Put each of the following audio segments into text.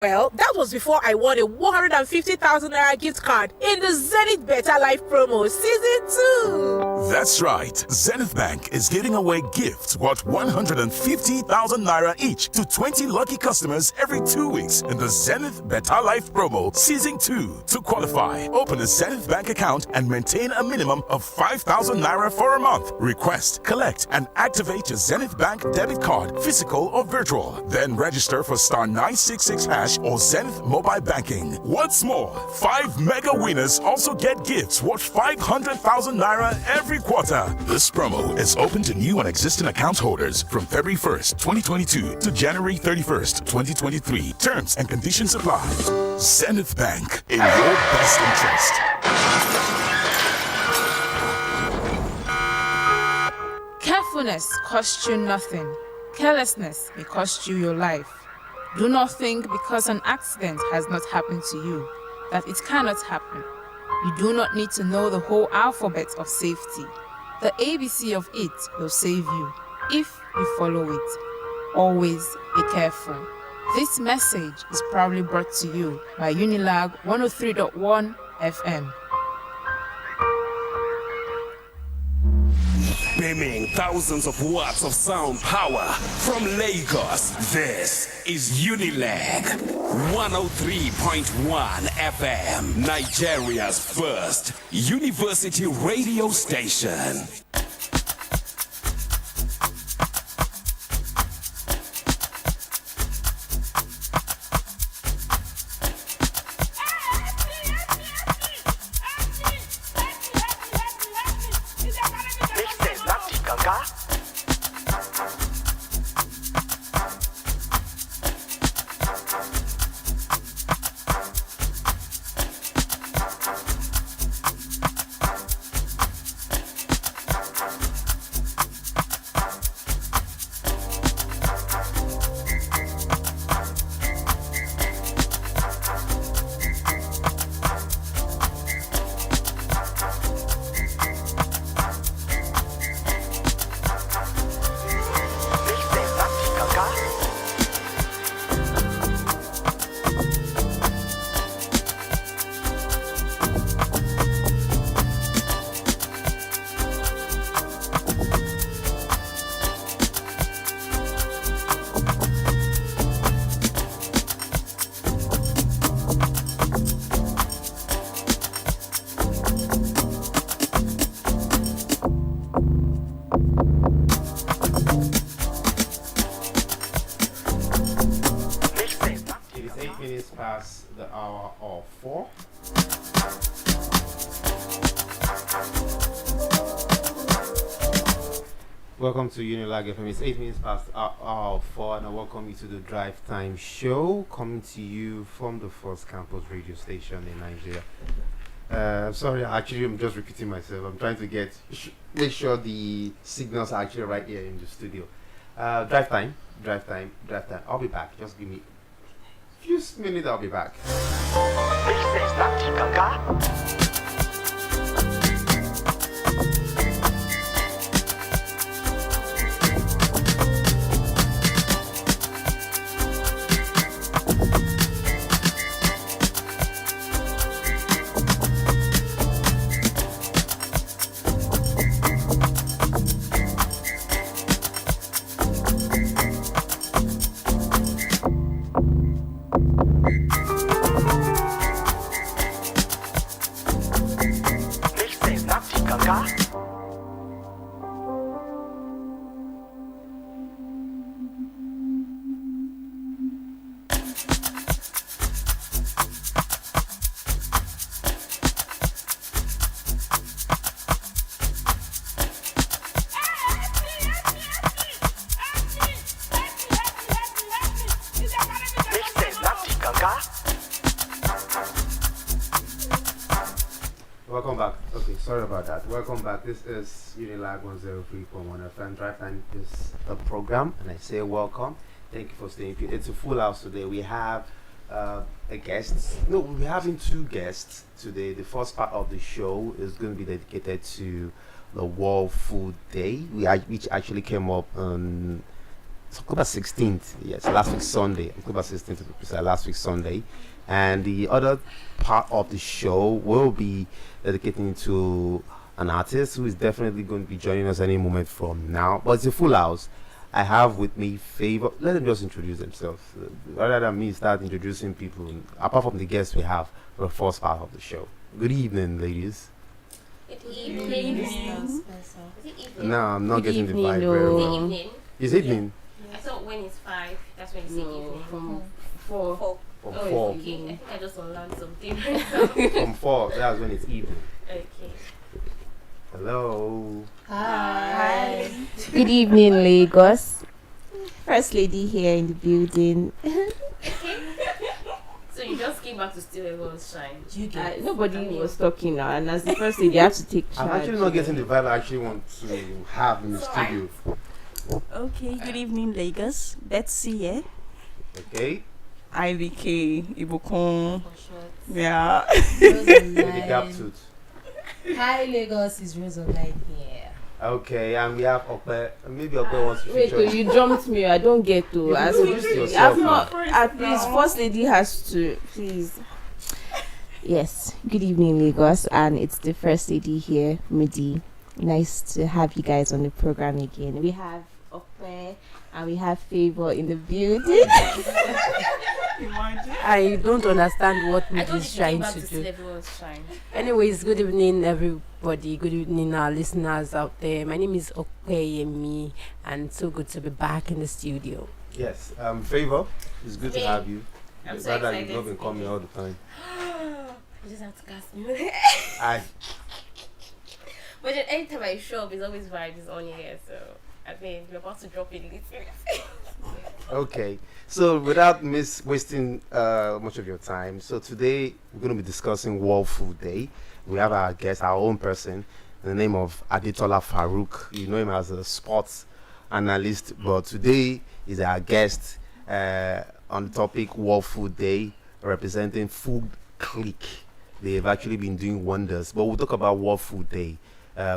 Well, that was before I won a 150,000 naira gift card in the Zenith Better Life promo season 2. That's right. Zenith Bank is giving away gifts worth 150,000 naira each to 20 lucky customers every 2 weeks in the Zenith Better Life promo season 2. To qualify, open a Zenith Bank account and maintain a minimum of 5,000 naira for a month. Request, collect, and activate your Zenith Bank debit card, physical or virtual. Then register for star 966 hash or Zenith mobile banking. What's more, 5 mega winners also get gifts worth 500,000 naira every quarter. This promo is open to new and existing account holders from February 1st, 2022 to January 31st, 2023. Terms and conditions apply. Zenith Bank, in your best interest. Carefulness costs you nothing. Carelessness may cost you your life. Do not think because an accident has not happened to you that it cannot happen. You do not need to know the whole alphabet of safety. The ABC of it will save you if you follow it. Always be careful. This message is proudly brought to you by Unilag 103.1 FM. Beaming thousands of watts of sound power from Lagos, this is Unilag 103.1 FM, Nigeria's first university radio station. Welcome to Unilag FM. It's 8 minutes past hour 4, and I welcome you to the Drive Time Show, coming to you from the first campus radio station in Nigeria. Sorry, actually, I'm just repeating myself. I'm trying to make sure the signals are actually right here in the studio. Drive time. I'll be back. Just give me a few minutes. I'll be back. Welcome back. Okay, sorry about that. Welcome back. This is Unilag 103.1 FM. Drive Time is the program, and I say welcome. Thank you for staying here. It's a full house today. We have a guest. No, we're having two guests today. The first part of the show is going to be dedicated to the World Food Day, which actually came up on It's October 16th. Yes, last week Sunday. October 16th to be precise, last week Sunday. And the other part of the show will be dedicating to an artist who is definitely going to be joining us any moment from now. But it's a full house. I have with me Favor. Let them just introduce themselves. Rather than me start introducing people, apart from the guests we have for the first part of the show. Good evening, ladies. Good evening. Is it evening? No, I'm not Good getting the evening, vibe no. very Is it well. evening? Is evening? I thought when it's 5, that's when you say evening. From 4. 4. From Oh, 4. okay. I think I just unlearned something right now. From 4, that's when it's evening. Okay. Hello. Hi. Good evening, Lagos. First lady here in the building. So you just came back to steal everyone's shine. Nobody was talking now, and as the first lady, I have to take charge. I'm actually not getting the vibe I actually want to have in the studio. Okay, good evening, Lagos. Betsy here. Okay? IVK, Ibukun. Yeah. With the gap tooth. Hi Lagos, is Rose Online here. Okay, and we have Okpe. Maybe Okpe wants to Wait, feature. you jumped me. I don't get to. As introduce yourself I've not. now. At least first lady has to. Please. Yes. Good evening, Lagos, and it's the first lady here, Midi. Nice to have you guys on the program again. We have Okpe and we have Favor in the building. I don't understand what I Midi thought is you came trying back to to steal do. everyone's shine. Anyways, good evening everybody. Good evening our listeners out there. My name is Okpeyemi and so good to be back in the studio. Yes, Favor, it's good to have you. I'm so Rather, excited you've not been to be coming here. all the time. I just have to cast me. I But then anytime I show up, it's always vibes on here. So I mean, we're about to drop in little. Okay, so without wasting much of your time, so today we're going to be discussing World Food Day. We have our guest, our own person, in the name of Adetola Farouk. You know him as a sports analyst, but today is our guest on the topic World Food Day, representing Food Click. They've actually been doing wonders, but we'll talk about World Food Day,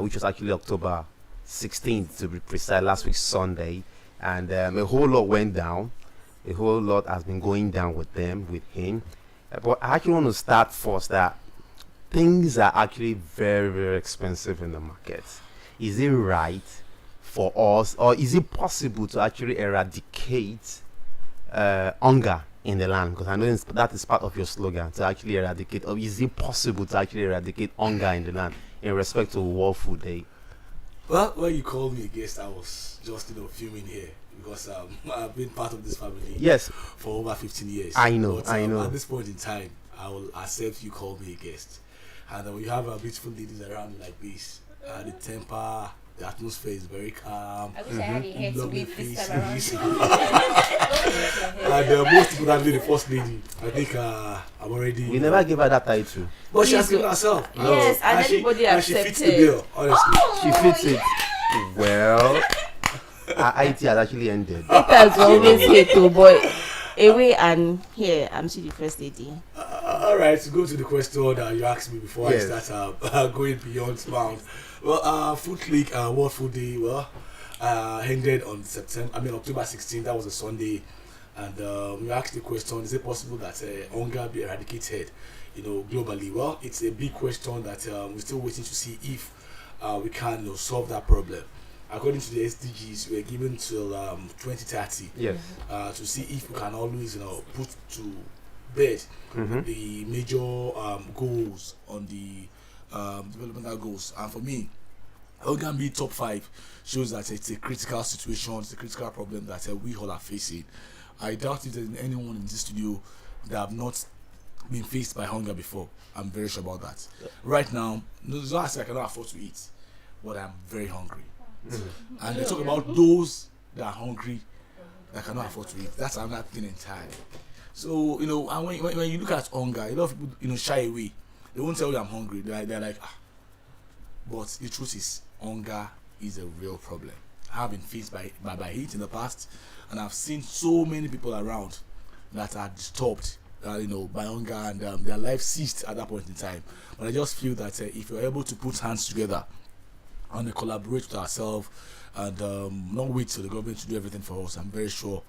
which was actually October 16th to be precise, last week Sunday. And a whole lot went down. A whole lot has been going down with them, with him. But I actually want to start first that things are actually very, very expensive in the market. Is it right for us, or is it possible to actually eradicate hunger in the land? Because I know that is part of your slogan, to actually eradicate. Or is it possible to actually eradicate hunger in the land in respect to World Food Day? Well, when you called me a guest, I was just fuming here because I've been part of this family Yes, for over 15 years. I know, But, I know. At this point in time, I will accept you call me a guest. And when you have beautiful ladies around me like this, the temper, the atmosphere is very calm. I wish I had a hair to Lovely whip this time around. faces. And most importantly, the first lady. I think I'm already. we never gave her that title. But she has given herself. Yes, and everybody and she fits the accepted. bill, honestly. She fits it well. Our IT has actually ended. That's always here too, but away and here, I'm still the first lady. All right, to go to the question that you asked me before Yes. I start going beyond bounds. Well, Food Click World Food Day, ended on October 16th. That was a Sunday, and we asked the question: is it possible that hunger be eradicated, globally? Well, it's a big question that we're still waiting to see if we can solve that problem. According to the SDGs, we're given till 2030 Yes. to see if we can always put to bed the major goals on the developmental goals. And for me, Organ B top 5 shows that it's a critical situation, it's a critical problem that we all are facing. I doubt if there's anyone in this studio that have not been faced by hunger before. I'm very sure about that. Right now, it's not as I cannot afford to eat, but I'm very hungry. And they talk about those that are hungry that cannot afford to eat. That's another thing entirely. So, and when you look at hunger, a lot of people, shy away. They won't tell you I'm hungry. They're like, But the truth is, hunger is a real problem. I've been faced by it in the past, and I've seen so many people around that are disturbed, by hunger, and their life ceased at that point in time. But I just feel that if you're able to put hands together and collaborate with ourselves, and not wait till the government to do everything for us. I'm very sure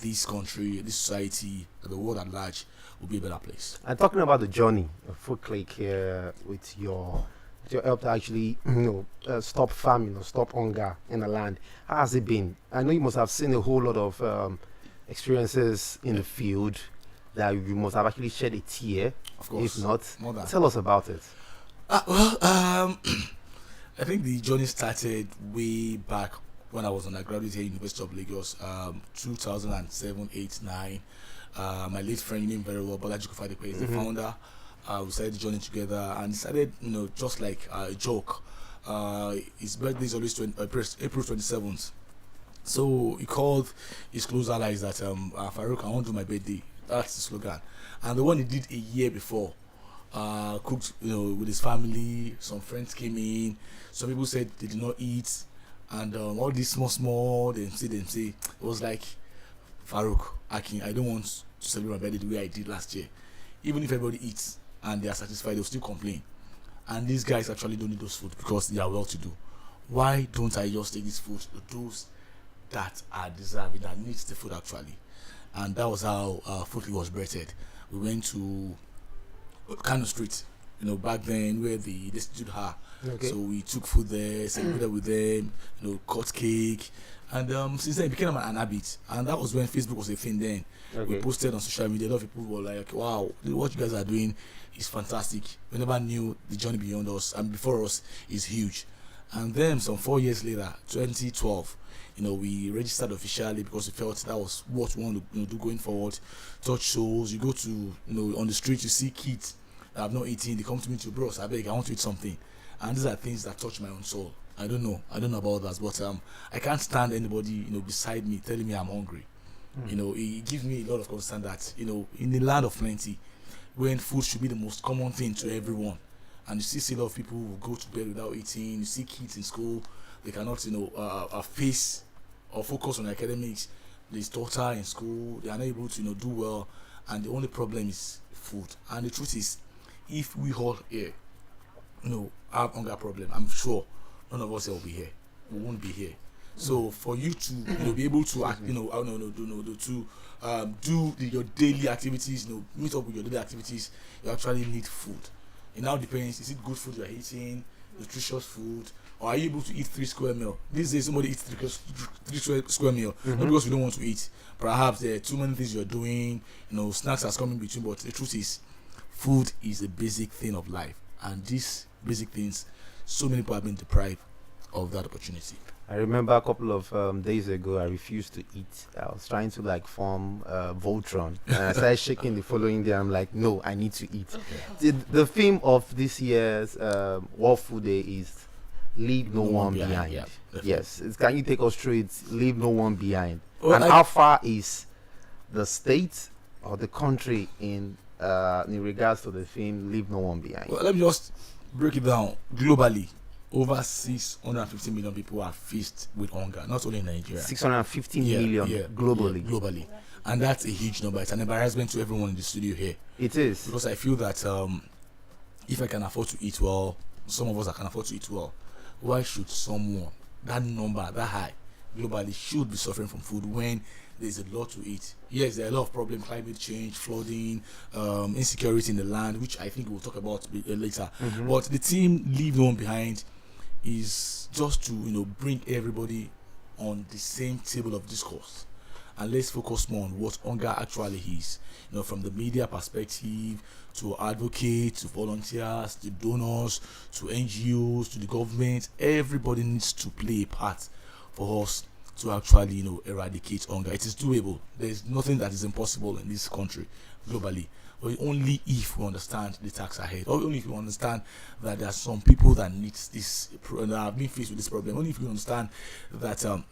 this country, this society, the world at large will be a better place. And talking about the journey of Food Click here with your help to actually stop famine or stop hunger in the land, how has it been? I know you must have seen a whole lot of experiences in the field that you must have actually shed a tear. Of course. If not, More than. tell us about it. I think the journey started way back when I was undergraduate here at University of Lagos, 2007, 8, 9. My late friend, you know him very well, Bolaji Kufadekwe, is the founder. We started the journey together and decided, just like a joke. His birthday is always April 27th. So he called his close allies that Farouk, I want to do my birthday. That's the slogan. And the one he did a year before, cooked with his family. Some friends came in. Some people said they did not eat, and all this small they say it was like, Farouk, Akin, I don't want to celebrate my birthday the way I did last year. Even if everybody eats and they are satisfied, they'll still complain. And these guys actually don't need those food because they are well to do. Why don't I just take this food to those that are deserving, that needs the food actually? And that was how Food was birthed. We went to Kano Street, back then where the institute are. Okay. So we took food there, celebrated with them, cut cake, and since then it became an habit. And that was when Facebook was a thing then. Okay. We posted on social media. A lot of people were like, "Wow, what you guys are doing is fantastic." We never knew the journey beyond us and before us is huge. And then some 4 years later, 2012, we registered officially because we felt that was what we want to do going forward. Touch shows, you go to, on the street, you see kids that have not eaten, they come to me to, bros, I beg, I want to eat something. And these are things that touch my own soul. I don't know about that, but I can't stand anybody, beside me telling me I'm hungry. It gives me a lot of concern that, in the land of plenty, when food should be the most common thing to everyone, and you see a lot of people who go to bed without eating. You see kids in school, they cannot, face or focus on academics. They stutter in school, they are not able to, do well, and the only problem is food. And the truth is, if we all here, have hunger problem, I'm sure none of us will be here. We won't be here. So for you to be able to do your daily activities, meet up with your daily activities, you actually need food. It now depends, is it good food you're eating, nutritious food, or are you able to eat 3 square meal? These days somebody eats 3 square meal, not because we don't want to eat. Perhaps there are too many things you're doing, snacks are coming between, but the truth is, food is a basic thing of life. And these basic things, so many people have been deprived of that opportunity. I remember a couple of days ago, I refused to eat. I was trying to form Voltron, and I started shaking the following day. I'm like, no, I need to eat. The theme of this year's World Food Day is leave no one behind. Yeah, yes, can you take us through it? Leave no one behind. Well, and how far is the state or the country in regards to the theme leave no one behind? Well, let me just break it down. Globally, over 650 million people are faced with hunger, not only in Nigeria. 650 million globally. Yeah, globally. And that's a huge number. It's an embarrassment to everyone in the studio here. It is. Because I feel that if I can afford to eat well, some of us can afford to eat well, why should someone, that number, that high, globally should be suffering from food when there's a lot to eat? Yes, there are a lot of problems, climate change, flooding, insecurity in the land, which I think we'll talk about later. But the team Leave No One Behind is just to bring everybody on the same table of discourse, and let's focus more on what hunger actually is. From the media perspective, to advocates, to volunteers, to donors, to NGOs, to the government, everybody needs to play a part for us to actually eradicate hunger. It is doable. There is nothing that is impossible in this country globally. But only if we understand the task ahead, or only if we understand that there are some people that need this, that have been faced with this problem. Only if we understand that a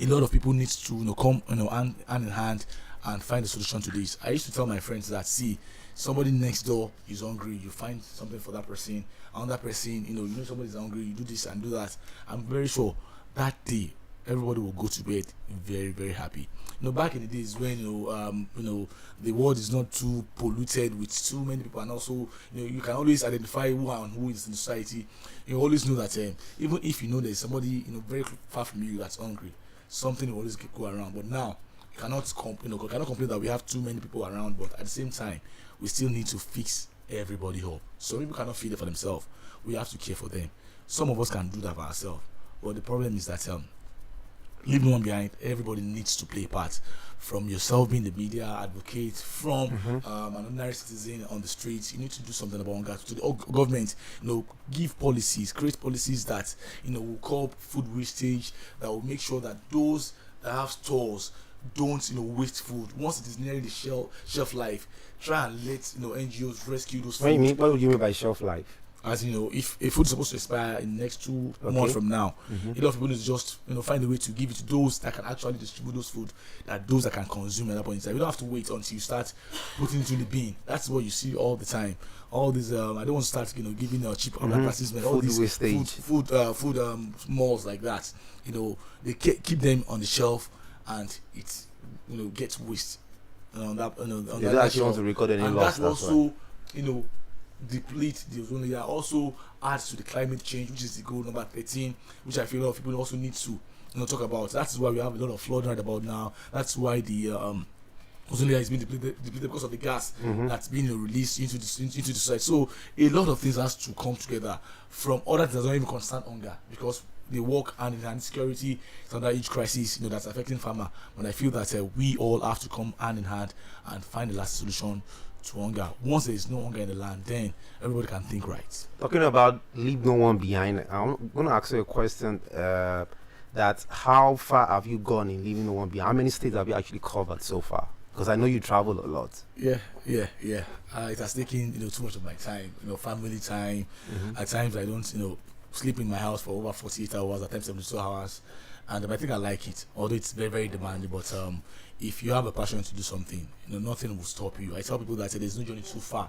lot of people need to come hand in hand and find a solution to this. I used to tell my friends that, see, somebody next door is hungry, you find something for that person. Another person, somebody's hungry, you do this and do that. I'm very sure that day everybody will go to bed very, very happy. Back in the days when the world is not too polluted with too many people, and also you can always identify who is in society. You always know that even if there's somebody very far from you that's hungry, something will always go around. But now you cannot complain that we have too many people around, but at the same time we still need to fix everybody up. So people cannot feed it for themselves. We have to care for them. Some of us can do that by ourselves, but the problem is that leave no one behind. Everybody needs to play a part. From yourself being the media advocate, from an ordinary citizen on the streets, you need to do something about hunger. To the government, give policies, create policies that will curb food wastage, that will make sure that those that have stores don't waste food. Once it is nearing the shelf life, try and let NGOs rescue those food. What do you mean by shelf life? As if a food is supposed to expire in the next 2 months from now, a lot of people need to just find a way to give it to those that can actually distribute those food, that those that can consume at that point in time. You don't have to wait until you start putting it in the bin. That's what you see all the time. All these I don't want to start giving cheap advertisement. All these wastage. food malls like that. They keep them on the shelf, and it gets waste on that. On they that don't actually shelf. want to record any And loss. that also deplete the ozone layer, also adds to the climate change, which is the goal number 13, which I feel a lot of people also need to talk about. That's why we have a lot of flood right about now. That's why the ozone layer is being depleted because of the gas that's being released into the society. So a lot of things has to come together, from others that don't even concern hunger, because they work hand in hand. Security is under each crisis that's affecting farmer. But I feel that we all have to come hand in hand and find the last solution to hunger. Once there is no hunger in the land, then everybody can think right. Talking about leave no one behind, I'm going to ask you a question. That how far have you gone in leaving no one behind? How many states have you actually covered so far? Because I know you travel a lot. Yeah. It has taken too much of my time. Family time. At times I don't sleep in my house for over 48 hours. At times 72 hours. And I think I like it, although it's very, very demanding. But if you have a passion to do something, nothing will stop you. I tell people that there's no journey too far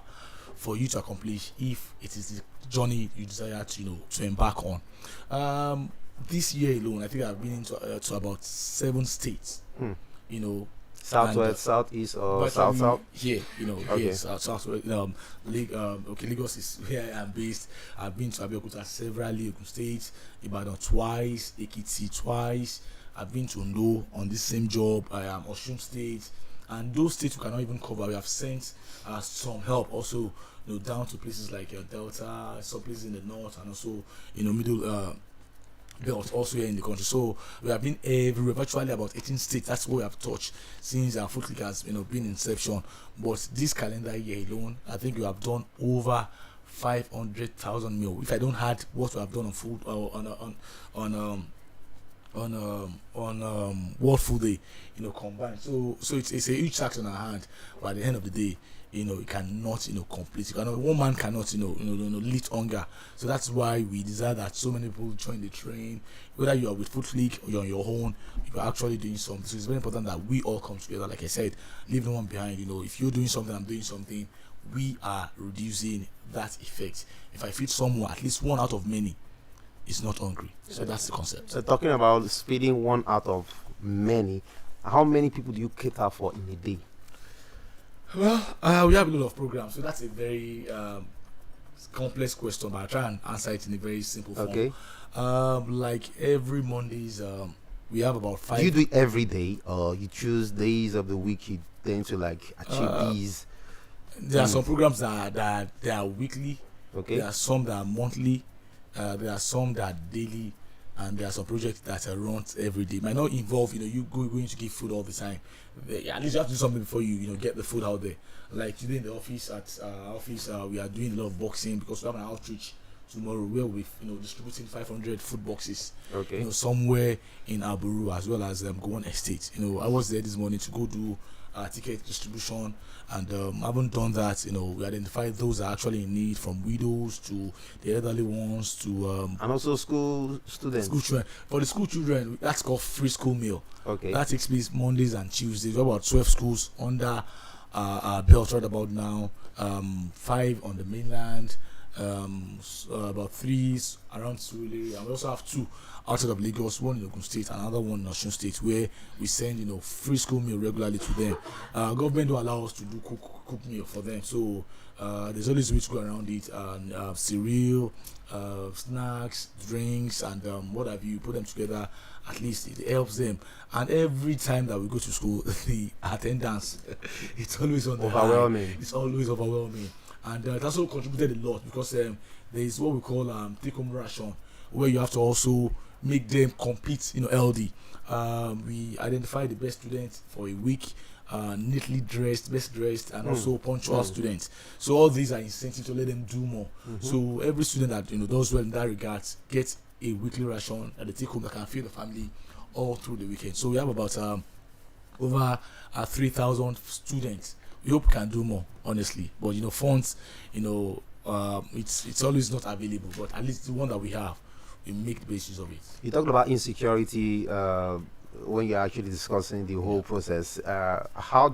for you to accomplish if it is the journey you desire to embark on. This year alone, I think I've been to about 7 states. Southwest, southeast, or south. Here, Okay. here, southwest. Lagos is where I am based. I've been to Abeokuta severally, Ogun State, Ibadan twice, Ekiti twice. I've been to Ondo on this same job. I am Osun State, and those states we cannot even cover. We have sent some help also, down to places like Delta, some places in the north, and also middle. Belt also here in the country. So we have been everywhere, virtually about 18 states. That's what we have touched since our Food Click has been inception. But this calendar year alone, I think we have done over 500,000 meal. If I don't add what we have done on food on World Food Day, combined. So it's a huge tax on our hand. But at the end of the day, it cannot complete. One man cannot lift hunger. So that's why we desire that so many people join the train, whether you are with Food Click or you're on your own, you are actually doing something. So it's very important that we all come together. Like I said, leave no one behind. If you're doing something, I'm doing something, we are reducing that effect. If I feed someone, at least one out of many is not hungry. So that's the concept. So talking about feeding one out of many, how many people do you cater for in a day? Well, we have a lot of programs, so that's a very complex question, but I'll try and answer it in a very simple form. Okay. Like every Mondays, we have about 5. Do you do it every day, or you choose days of the week you tend to achieve these? There are some programs that are weekly. Okay. There are some that are monthly. There are some that are daily, and there are some projects that are run every day. Might not involve you going to give food all the time. At least you have to do something before you get the food out there. Like today in the office, we are doing a lot of boxing because we have an outreach tomorrow where we're distributing 500 food boxes. Okay. Somewhere in Aburu as well as Gowon Estate. I was there this morning to go do ticket distribution, and I haven't done that. We identified those that are actually in need, from widows to the elderly ones to and also school students. School children. For the school children, that's called free school meal. Okay. That takes place Mondays and Tuesdays. We have about 12 schools under our belt right about now. 5 on the mainland, about 3 around Surulere, and we also have 2 outside of Lagos, one in Ogun State, another one in Osun State, where we send free school meal regularly to them. Government don't allow us to do cook meal for them, so there's always a way to go around it. And cereal, snacks, drinks, and what have you. Put them together. At least it helps them. And every time that we go to school, the attendance it's always on the overwhelming. High. It's always overwhelming, and that also contributed a lot because there is what we call take-home ration, where you have to also make them compete, healthy. We identify the best students for a week, neatly dressed, best dressed, and also punctual students. So all these are incentives to let them do more. So every student that does well in that regard gets a weekly ration that they take home that can feed the family all through the weekend. So we have about over 3,000 students. We hope we can do more, honestly. But funds, it's always not available. But at least the one that we have, we make the basis of it. You talked about insecurity when you're actually discussing the whole process. How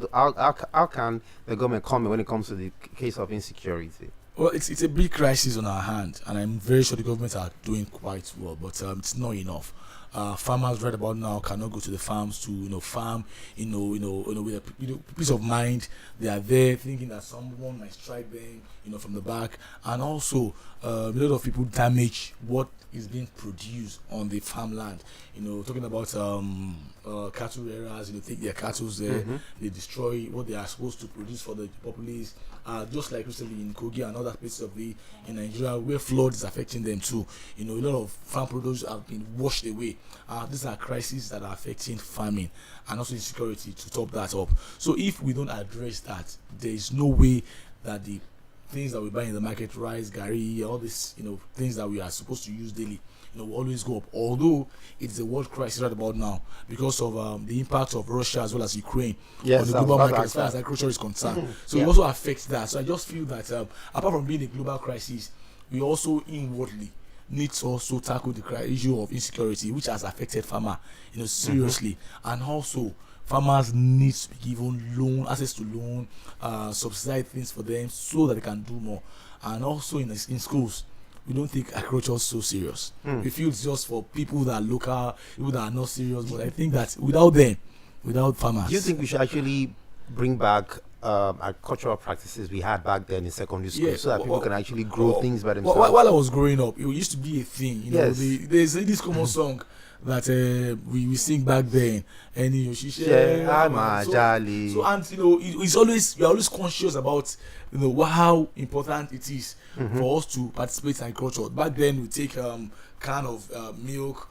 can the government come in when it comes to the case of insecurity? Well, it's a big crisis on our hand, and I'm very sure the government are doing quite well, but it's not enough. Farmers right about now cannot go to the farms to farm with a peace of mind. They are there thinking that someone might strike them from the back, and also a lot of people damage what is being produced on the farmland. Talking about cattle areas, take their cattle there, they destroy what they are supposed to produce for the populace. Just like recently in Kogi and other places of in Nigeria where flood is affecting them too. A lot of farm produce have been washed away. These are crises that are affecting farming and also insecurity to top that up. So if we don't address that, there is no way that the things that we buy in the market, rice, gari, all these things that we are supposed to use daily, will always go up. Although it's a world crisis right about now because of the impact of Russia as well as Ukraine on the global market as far as agriculture is concerned. So it also affects that. So I just feel that apart from being a global crisis, we also inwardly need to also tackle the issue of insecurity, which has affected farmer, seriously, and also farmers need to be given access to loan, subsidize things for them so that they can do more. And also in schools, we don't take agriculture so serious. We feel it's just for people that are local, people that are not serious. But I think that without farmers, do you think we should actually bring back agricultural practices we had back then in secondary school so that people can actually grow things by themselves? While I was growing up, it used to be a thing. There's this common song that we sing back then, and it's always we are always conscious about how important it is for us to participate in agriculture. Back then we take can of milk.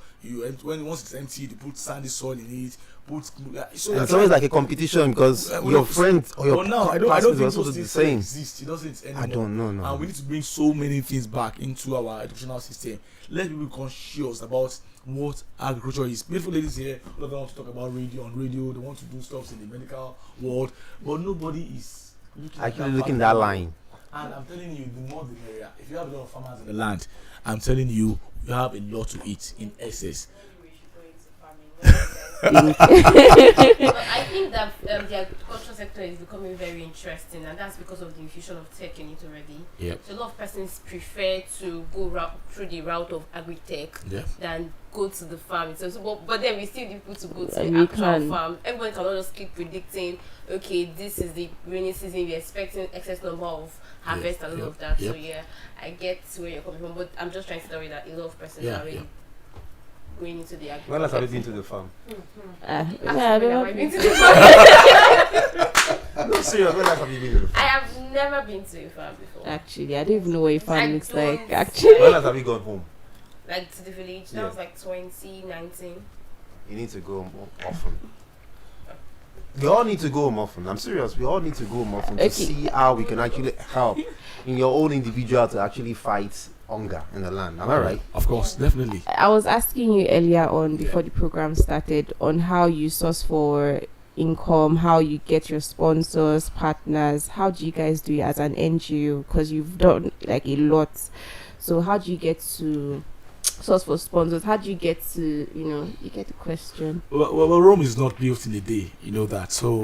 Once it's empty, you put sandy soil in it. It's always like a competition because your friends or your I don't think also the same. Exist. It doesn't anymore. I don't know. No. And we need to bring so many things back into our educational system. Let people be conscious about what agriculture is. Beautiful ladies here, a lot of them want to talk about on radio. They want to do stuff in the medical world, but nobody is looking that line. And I'm telling you, the more the merrier. If you have a lot of farmers in the land, I'm telling you, you have a lot to eat in excess. But I think that the agricultural sector is becoming very interesting, and that's because of the infusion of tech in it already. Yep. So a lot of persons prefer to go through the route of agri-tech than go to the farm. But then we still need people to go to the actual farm. Everyone cannot just keep predicting, okay, this is the rainy season, we're expecting excess number of harvest and all of that. So I get where you're coming from, but I'm just trying to tell you that a lot of persons are already going into the agriculture. When last have you been to the farm? I've never been to the farm. No, serious. When last have you been to the farm? I have never been to a farm before. Actually, I don't even know what a farm looks like. Actually, when last have you gone home? Like to the village. That was like 2019. You need to go home often. We all need to go home often. I'm serious. We all need to go home often to see how we can actually help in your own individual to actually fight hunger in the land. Am I right? Of course, definitely. I was asking you earlier on before the program started on how you source for income, how you get your sponsors, partners. How do you guys do it as an NGO? Because you've done like a lot. So how do you get to source for sponsors? How do you get to, you get the question? Well, Rome is not built in a day, you know that. So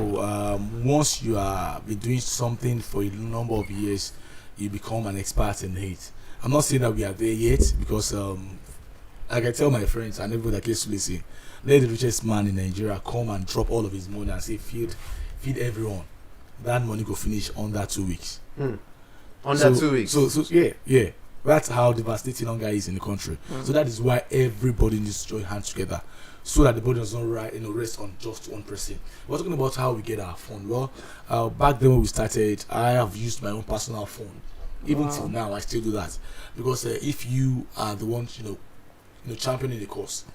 once you are been doing something for a number of years, you become an expert in it. I'm not saying that we are there yet because like I tell my friends and everybody that gets to listen, let the richest man in Nigeria come and drop all of his money and say feed everyone. That money go finish under 2 weeks. Under 2 weeks. So yeah. That's how devastating hunger is in the country. So that is why everybody needs to join hands together, so that the body does not rest on just one person. We're talking about how we get our phone. Well, back then when we started, I have used my own personal phone. Even till now, I still do that because if you are the ones championing the cause,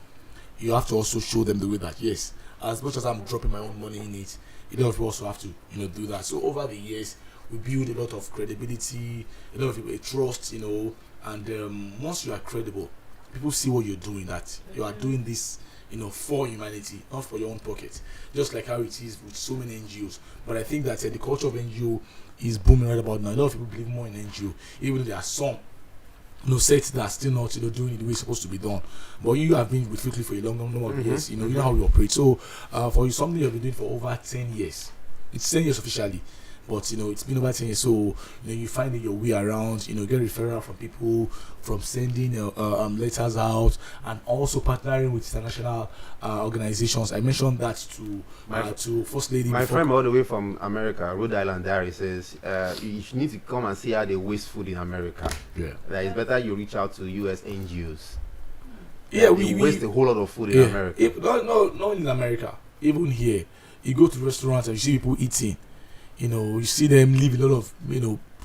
you have to also show them the way that yes, as much as I'm dropping my own money in it, you also have to do that. So over the years, we build a lot of credibility, a lot of trust, and once you are credible, people see what you're doing, that you are doing this for humanity, not for your own pocket, just like how it is with so many NGOs. But I think that the culture of NGO is booming right about now. A lot of people believe more in NGO, even though there are some sects that are still not doing it the way it's supposed to be done. But you have been with Footclick for a long number of years. You know how we operate. So for you, something you've been doing for over 10 years. It's 10 years officially, but it's been over 10 years. So you find your way around, get referral from people, from sending letters out, and also partnering with international organizations. I mentioned that to First Lady. My friend all the way from America, Rhode Island, there, he says you need to come and see how they waste food in America. Yeah, that it's better you reach out to US NGOs. Yeah, we waste a whole lot of food in America. Not in America, even here. You go to restaurants and you see people eating. You see them leave a lot of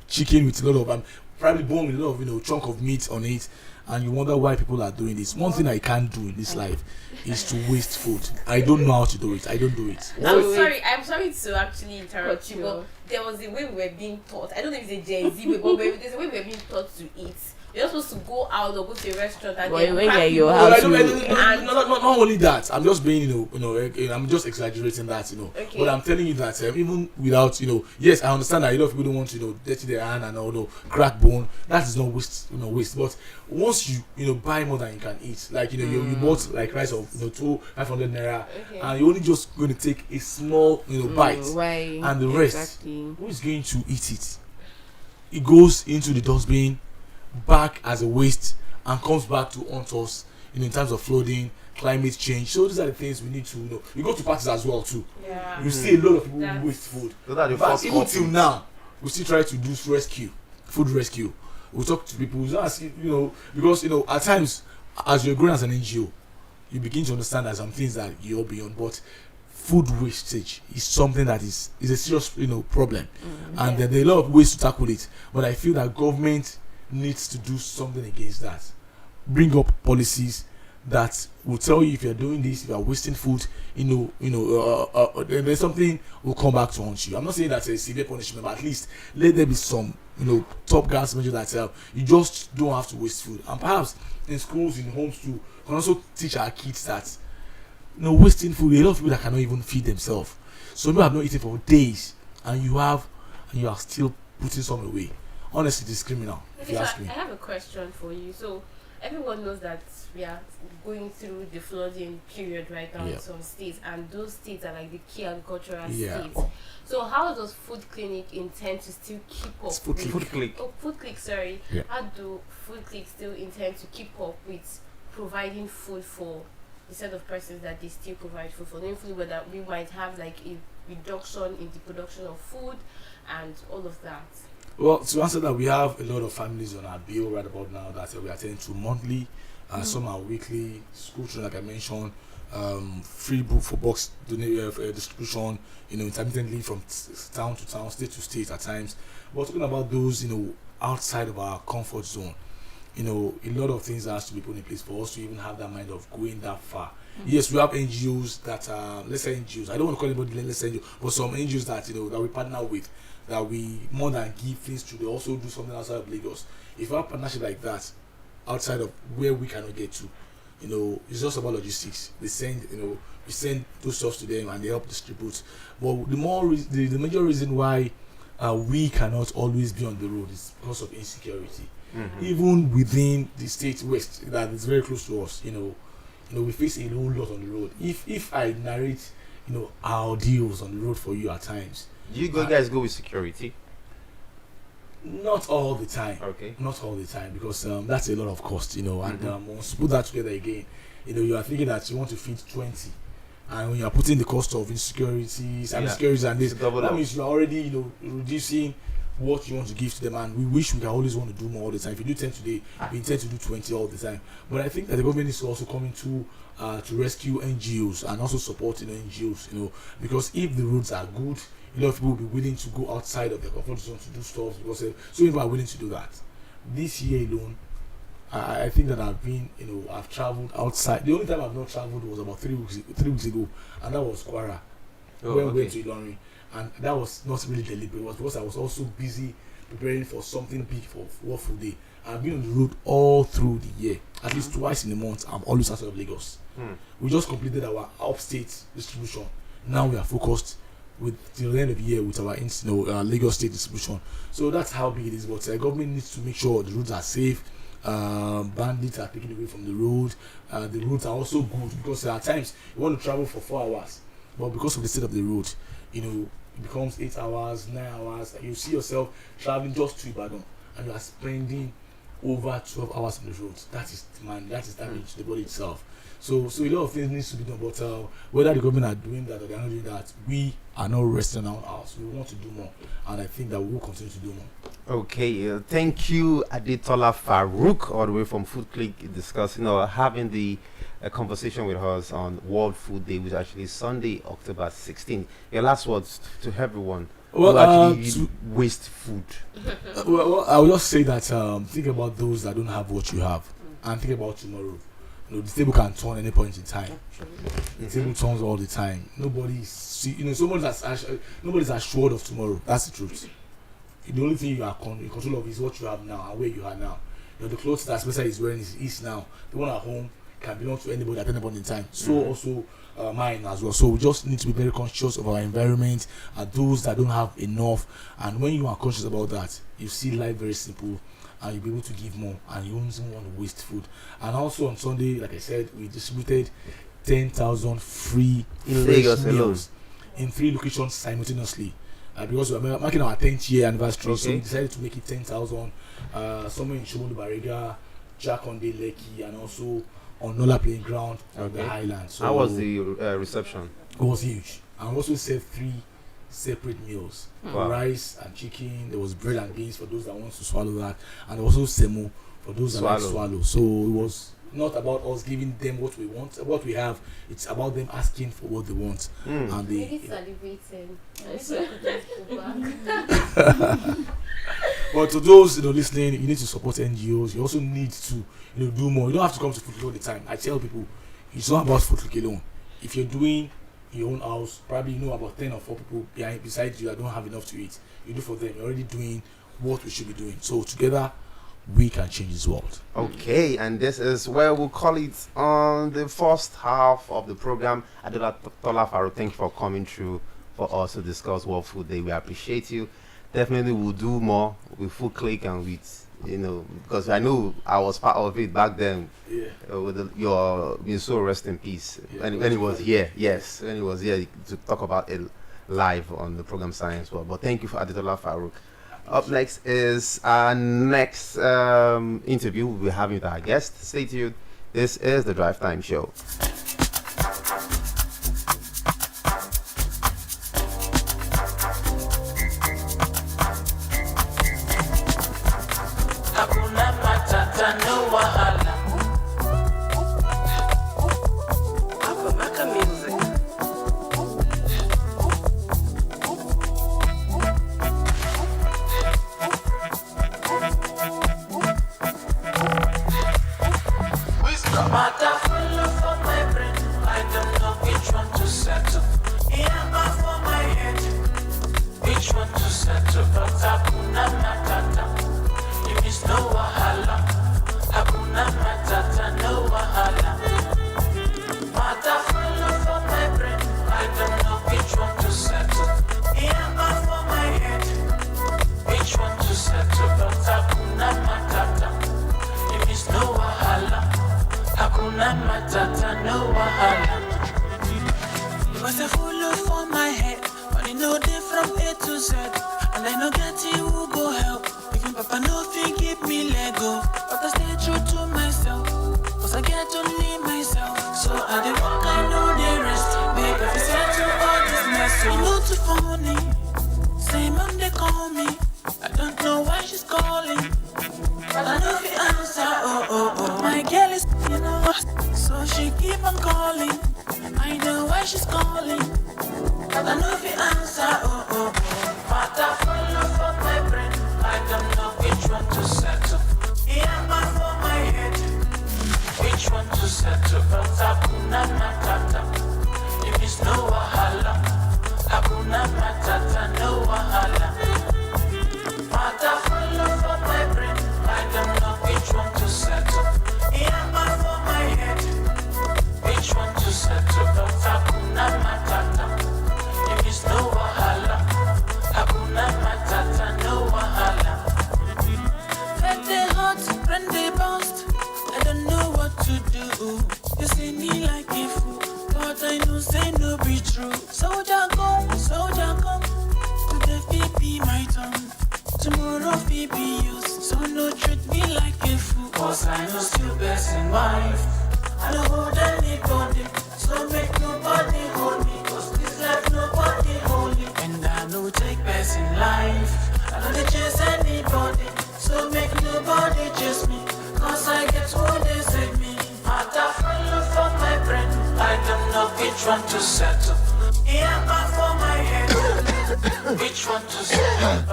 chicken with a lot of probably bone with a lot of chunk of meat on it, and you wonder why people are doing this. One thing I can't do in this life is to waste food. I don't know how to do it. I don't do it. I'm sorry to actually interrupt you, but there was a way we were being taught. I don't know if it's a Gen Z way, but there's a way we were being taught to eat. You're supposed to go out or go to a restaurant and not only that. I'm just being, I'm just exaggerating that, Okay. But I'm telling you that even without, yes, I understand that a lot of people don't want to, dirty their hand and crack bone. That is not waste, waste. But once you buy more than you can eat, like you bought like rice of 500 naira, okay, and you're only just going to take a small bite, and the rest, who is going to eat it? It goes into the dustbin, back as a waste, and comes back to haunt us in terms of flooding, climate change. So these are the things we need to know. You go to parties as well too. Yeah. You see a lot of people who waste food. But even till now, we still try to do food rescue. We talk to people, we ask, because at times as you're growing as an NGO, you begin to understand that some things that you're beyond. But food wastage is something that is a serious problem, and there are a lot of ways to tackle it. But I feel that government needs to do something against that. Bring up policies that will tell you if you're doing this, if you're wasting food, there's something will come back to haunt you. I'm not saying that's a severe punishment, but at least let there be some, top gas measure that you just don't have to waste food. And perhaps in schools, in homes too, can also teach our kids that, wasting food. A lot of people that cannot even feed themselves. So people have not eaten for days, and you are still putting some away. Honestly, it's criminal. If you ask me. I have a question for you. So everyone knows that we are going through the flooding period right now in some states, and those states are like the key agricultural states. So how does Food Clinic intend to still keep up? Foodclick, sorry. Yeah. How do Foodclick still intend to keep up with providing food for the set of persons that they still provide food for? Knowing whether we might have like a reduction in the production of food and all of that. Well, to answer that, we have a lot of families on our bill right about now that we attend to monthly, some are weekly, school children, like I mentioned, free book for box distribution, intermittently from town to town, state to state at times. We're talking about those, outside of our comfort zone. A lot of things has to be put in place for us to even have that mind of going that far. Yes, we have NGOs that are, let's say NGOs, I don't want to call anybody let's say NGO, but some NGOs that, that we partner with, that we more than give things to, they also do something outside of Lagos. If we have a partnership like that outside of where we cannot get to, it's just about logistics. They send, we send those stuff to them and they help distribute. But the major reason why we cannot always be on the road is because of insecurity. Even within the state west that is very close to us, we face a whole lot on the road. If I narrate, our deals on the road for you at times. Do you guys go with security? Not all the time. Okay. Not all the time, because that's a lot of cost, and once you put that together again, you are thinking that you want to feed 20, and when you are putting the cost of insecurities and insecurities and this, that means you are already, reducing what you want to give to them. And we wish we can always want to do more all the time. If you do 10 today, we intend to do 20 all the time. But I think that the government is also coming to rescue NGOs and also support NGOs, because if the roads are good, a lot of people will be willing to go outside of their comfort zone to do stuff, because so people are willing to do that. This year alone, I think that I've been, I've traveled outside. The only time I've not traveled was about 3 weeks ago, and that was Kwara. When we went to Ilorin, and that was not really deliberate. It was because I was also busy preparing for something big for World Food Day. I've been on the road all through the year, at least twice in a month. I'm always outside of Lagos. We just completed our upstate distribution. Now we are focused with till the end of the year with our Lagos state distribution. So that's how big it is. But the government needs to make sure the roads are safe. Bandits are taken away from the road. The roads are also good, because at times you want to travel for 4 hours, but because of the state of the road, it becomes 8 hours, 9 hours, and you see yourself traveling just to Ibadan, and you are spending over 12 hours on the road. That is damage to the body itself. So a lot of things needs to be done, but whether the government are doing that or they are not doing that, we are not resting on our house. We want to do more, and I think that we will continue to do more. Okay, thank you, Adetola Farouk, all the way from Food Click, discussing or having the conversation with us on World Food Day, which is actually Sunday, October 16th. Your last words to everyone who actually waste food. I will just say that think about those that don't have what you have, and think about tomorrow. The table can turn any point in time. The table turns all the time. Nobody's assured of tomorrow. That's the truth. The only thing you are in control of is what you have now and where you are now. The clothes that Spencer is wearing is now. The one at home can belong to anybody at any point in time. So also mine as well. So we just need to be very conscious of our environment and those that don't have enough. And when you are conscious about that, you see life very simple, and you'll be able to give more, and you won't want to waste food. And also on Sunday, like I said, we distributed 10,000 free in Lagos meals in 3 locations simultaneously. Because we are marking our 10th year anniversary, so we decided to make it 10,000. Somewhere in Shomolu Bariga, Jakonde Lekki, and also on Nola Playing Ground on the Highlands. So how was the reception? It was huge. And we also served 3 separate meals. Rice and chicken. There was bread and beans for those that want to swallow that, and also semo for those that like to swallow. So it was not about us giving them what we want, what we have. It's about them asking for what they want. And they really celebrating. But to those listening, you need to support NGOs. You also need to do more. You don't have to come to Food all the time. I tell people, it's not about Food alone. If you're doing your own house, probably about 10 or 4 people beside you that don't have enough to eat. You do for them. You're already doing what we should be doing. So together, we can change this world. Okay, and this is where we'll call it on the first half of the program. Adetola Farouk, thank you for coming through for us to discuss World Food Day. We appreciate you. Definitely we'll do more with Food Click and with because I know I was part of it back then. With your so rest in peace. When he was here, when he was here to talk about it live on the program Science World. But thank you for Adetola Farouk. Up next is our next interview we'll be having with our guest. Stay tuned. This is the Drive Time Show. settle, but hakuna matata. If it's no wahala, hakuna matata, no wahala. Matter full of my brain, I don't know which one to settle. Yama for my head, which one to settle, but hakuna matata. If it's no wahala, hakuna matata, no wahala. When they hot, when they bounced, I don't know what to do. You see me like a fool, but I know say no be true. Soldier come, today be my turn. Tomorrow be used, so no treat me like a fool. Cause I know still best in life. I don't hold anybody, so make nobody hold me. Cause this life nobody hold me. And I know take best in life. I don't chase anybody, so make nobody chase me. Cause I get who they save me. Matter follow for my brain, I don't know which one to settle. Yama for my head, which one to settle.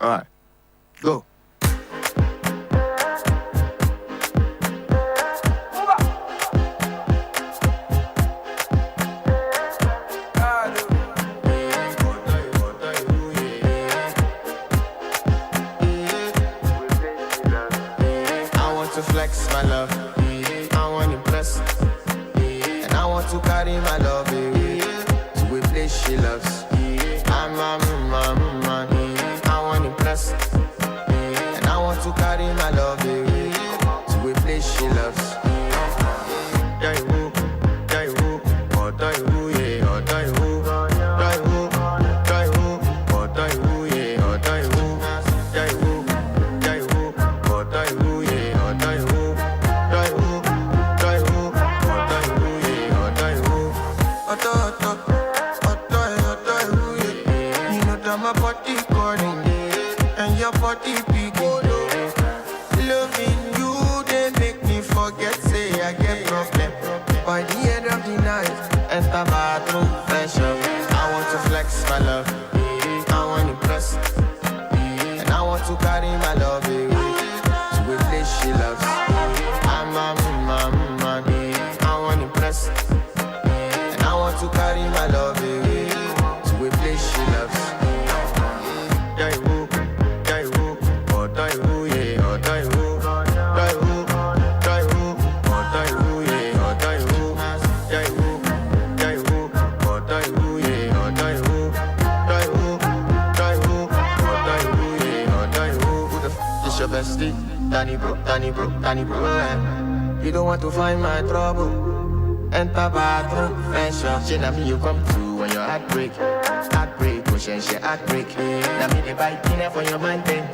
Alright, go. I want to flex my love, I want to impress, and I want to carry my love away to a place she loves. I'm I want to impress, and I want to carry my love away to a place she loves. Yeah, you, oh, yeah, oh, my body calling, and your body picking. Loving you, they make me forget, say I get problem. By the end of the night, enter bathroom, fresh up. I want to flex my love, I want to impress, and I want to carry my love away to a place she loves. I'm I want to impress, and I want to carry my love away to a place she loves. Your bestie, Danny bro, you don't want to find my trouble. Enter bathroom, fresh up. She na me you come to when your heartbreak, push and she heartbreak. Na me the bite dinner for your man then.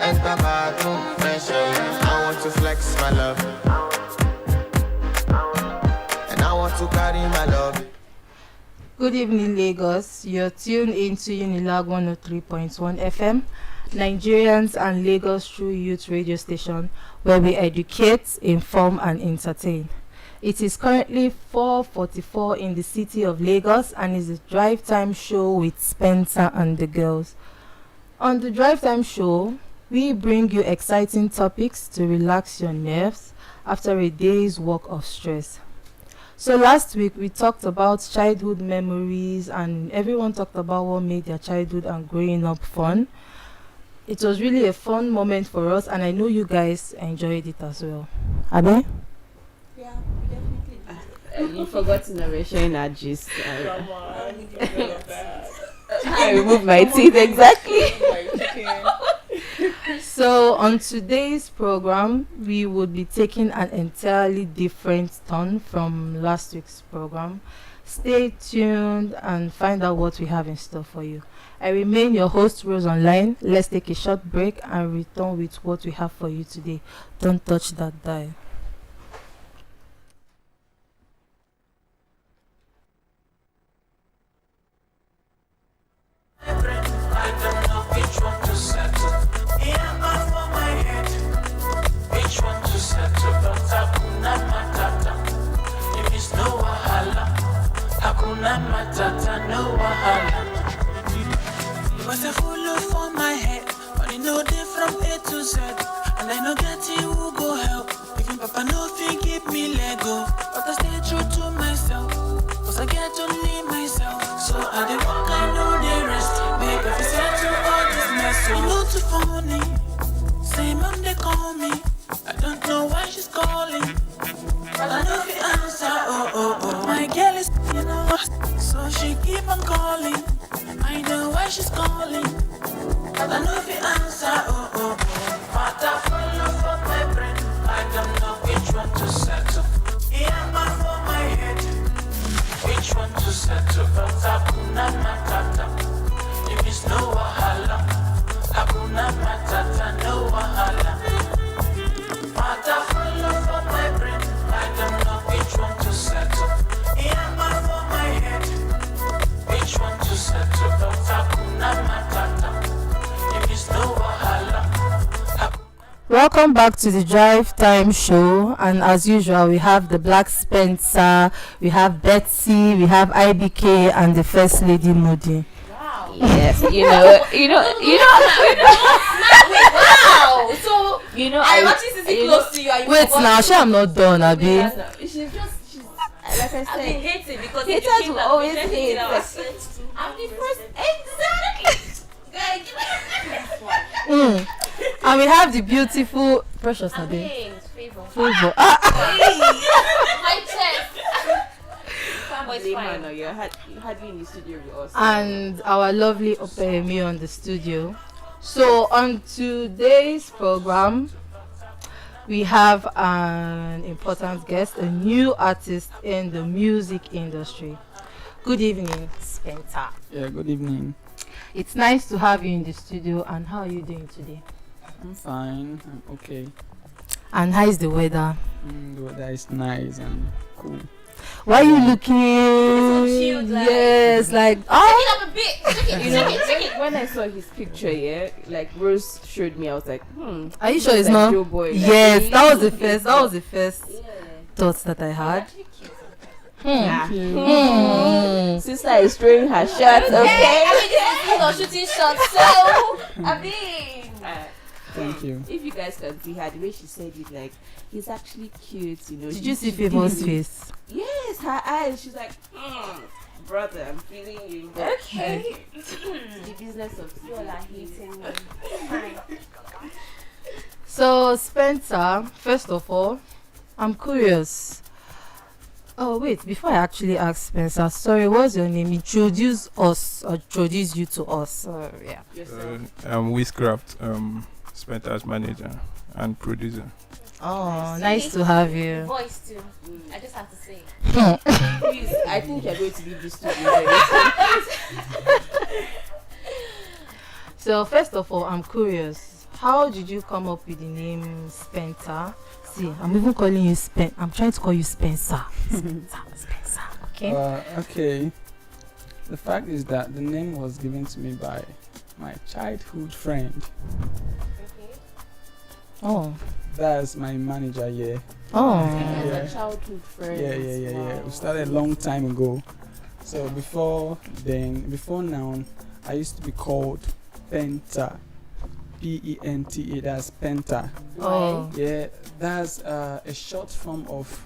Enter bathroom, fresh up. I want to flex my love, and I want to carry my love. Good evening, Lagos. You're tuned into Unilag 103.1 FM, Nigerians and Lagos True Youth Radio Station, where we educate, inform, and entertain. It is currently 4:44 in the city of Lagos and is a drive time show with Spencer and the girls. On the drive time show, we bring you exciting topics to relax your nerves after a day's work of stress. So last week we talked about childhood memories and everyone talked about what made their childhood and growing up fun. It was really a fun moment for us and I know you guys enjoyed it as well. Abe? Yeah, definitely. You forgot to narration our gist. Come on, I removed my teeth exactly. So on today's program, we would be taking an entirely different turn from last week's program. Stay tuned and find out what we have in store for you. I remain your host, Rose Online. Let's take a short break and return with what we have for you today. Don't touch that dial. Was a full for my head, but you know they from A to Z. And I know get you who go help. Even Papa no too funny. Say mom they call me. I don't know why she's calling. But I know the answer. My girl is so she keep on calling. I know why she's calling. But I know the answer. Matter full of my brain. I don't know which one to settle. Yeah, man for my head. Which one to settle? But Hakuna Matata. If it's no wahala. Hakuna Matata, no wahala. Matter full of my brain. I don't know which one to settle. Yeah, man for my head. Which one to settle? But Hakuna Matata. If it's no wahala. Welcome back to the Drive Time Show, and as usual we have the Black Spencer, we have Betsy, we have IBK, and the First Lady Moody. Wow. Yes, Wow. So I'm actually sitting close to you. And you Wait forgot now, to- sure I'm not done, Abi. She's like I said, hating because haters you will always hate. hate. I'm the first. Exactly. And we have the beautiful Precious Abi. Favor. My chest. You're hardly in the studio with us. And our lovely Opeyemi on the studio. So on today's program, we have an important guest, a new artist in the music industry. Good evening, Spencer. Yeah, good evening. It's nice to have you in the studio. And how are you doing today? I'm fine. I'm okay. And how is the weather? The weather is nice and cool. Why are you looking? Chilled, like- Yes, like Take it up a bit. Take it. When I saw his picture, like Rose showed me, I was like, Are you sure it's like not? Joe Boy, like, Yes, really? that was the first. That was the first thoughts that I had. Sister is throwing her shots, okay? I mean, this is shooting shots. So I mean. Thank you. If you guys can see her, the way she said it, like, he's actually cute, you know. Did you see Favor's face? Yes, her eyes. She's like, brother, I'm feeling you. Okay. The business of You all are hating me. So Spencer, first of all, I'm curious. Oh wait, before I actually ask Spencer, sorry, what's your name? Introduce us or introduce you to us. Yeah. I'm Wizcraft, Spencer's manager and producer. Oh, nice to have you. Voice too. I just have to say. Please, I think you're going to leave this studio very soon. So first of all, I'm curious. How did you come up with the name Spencer? See, I'm even calling you I'm trying to call you Spencer. Spencer. Okay. Okay. The fact is that the name was given to me by my childhood friend. Oh. That's my manager, yeah. Oh. As a childhood friend. Yeah. Wow. We started a long time ago. So before now, I used to be called Penta. Penta, that's Penta. Oh. Yeah, that's a short form of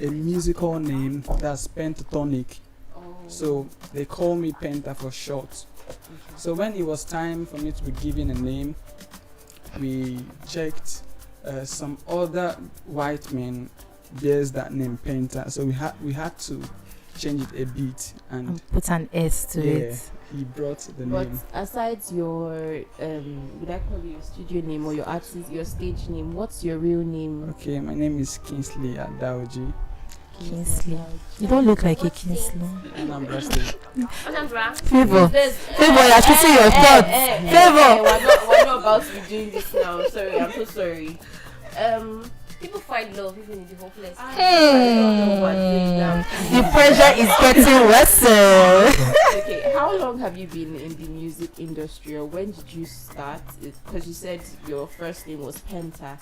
a musical name that's pentatonic. So they call me Penta for short. So when it was time for me to be given a name, we checked some other white men bears that name Penta. So we had to change it a bit and put an S to it. He brought the But name. aside your would I call you your studio name or your artist, your stage name, what's your real name? Okay, my name is Kingsley Adaoji. Kingsley. You don't look like a Kingsley. Anambra State. Anambra. Favor, you're shooting your thoughts. Favor. We're not about to be doing this now. Sorry, I'm so sorry. People find love even in the hopeless. The pressure is getting worse. Okay, how long have you been in the music industry, or when did you start? Because you said your first name was Penta.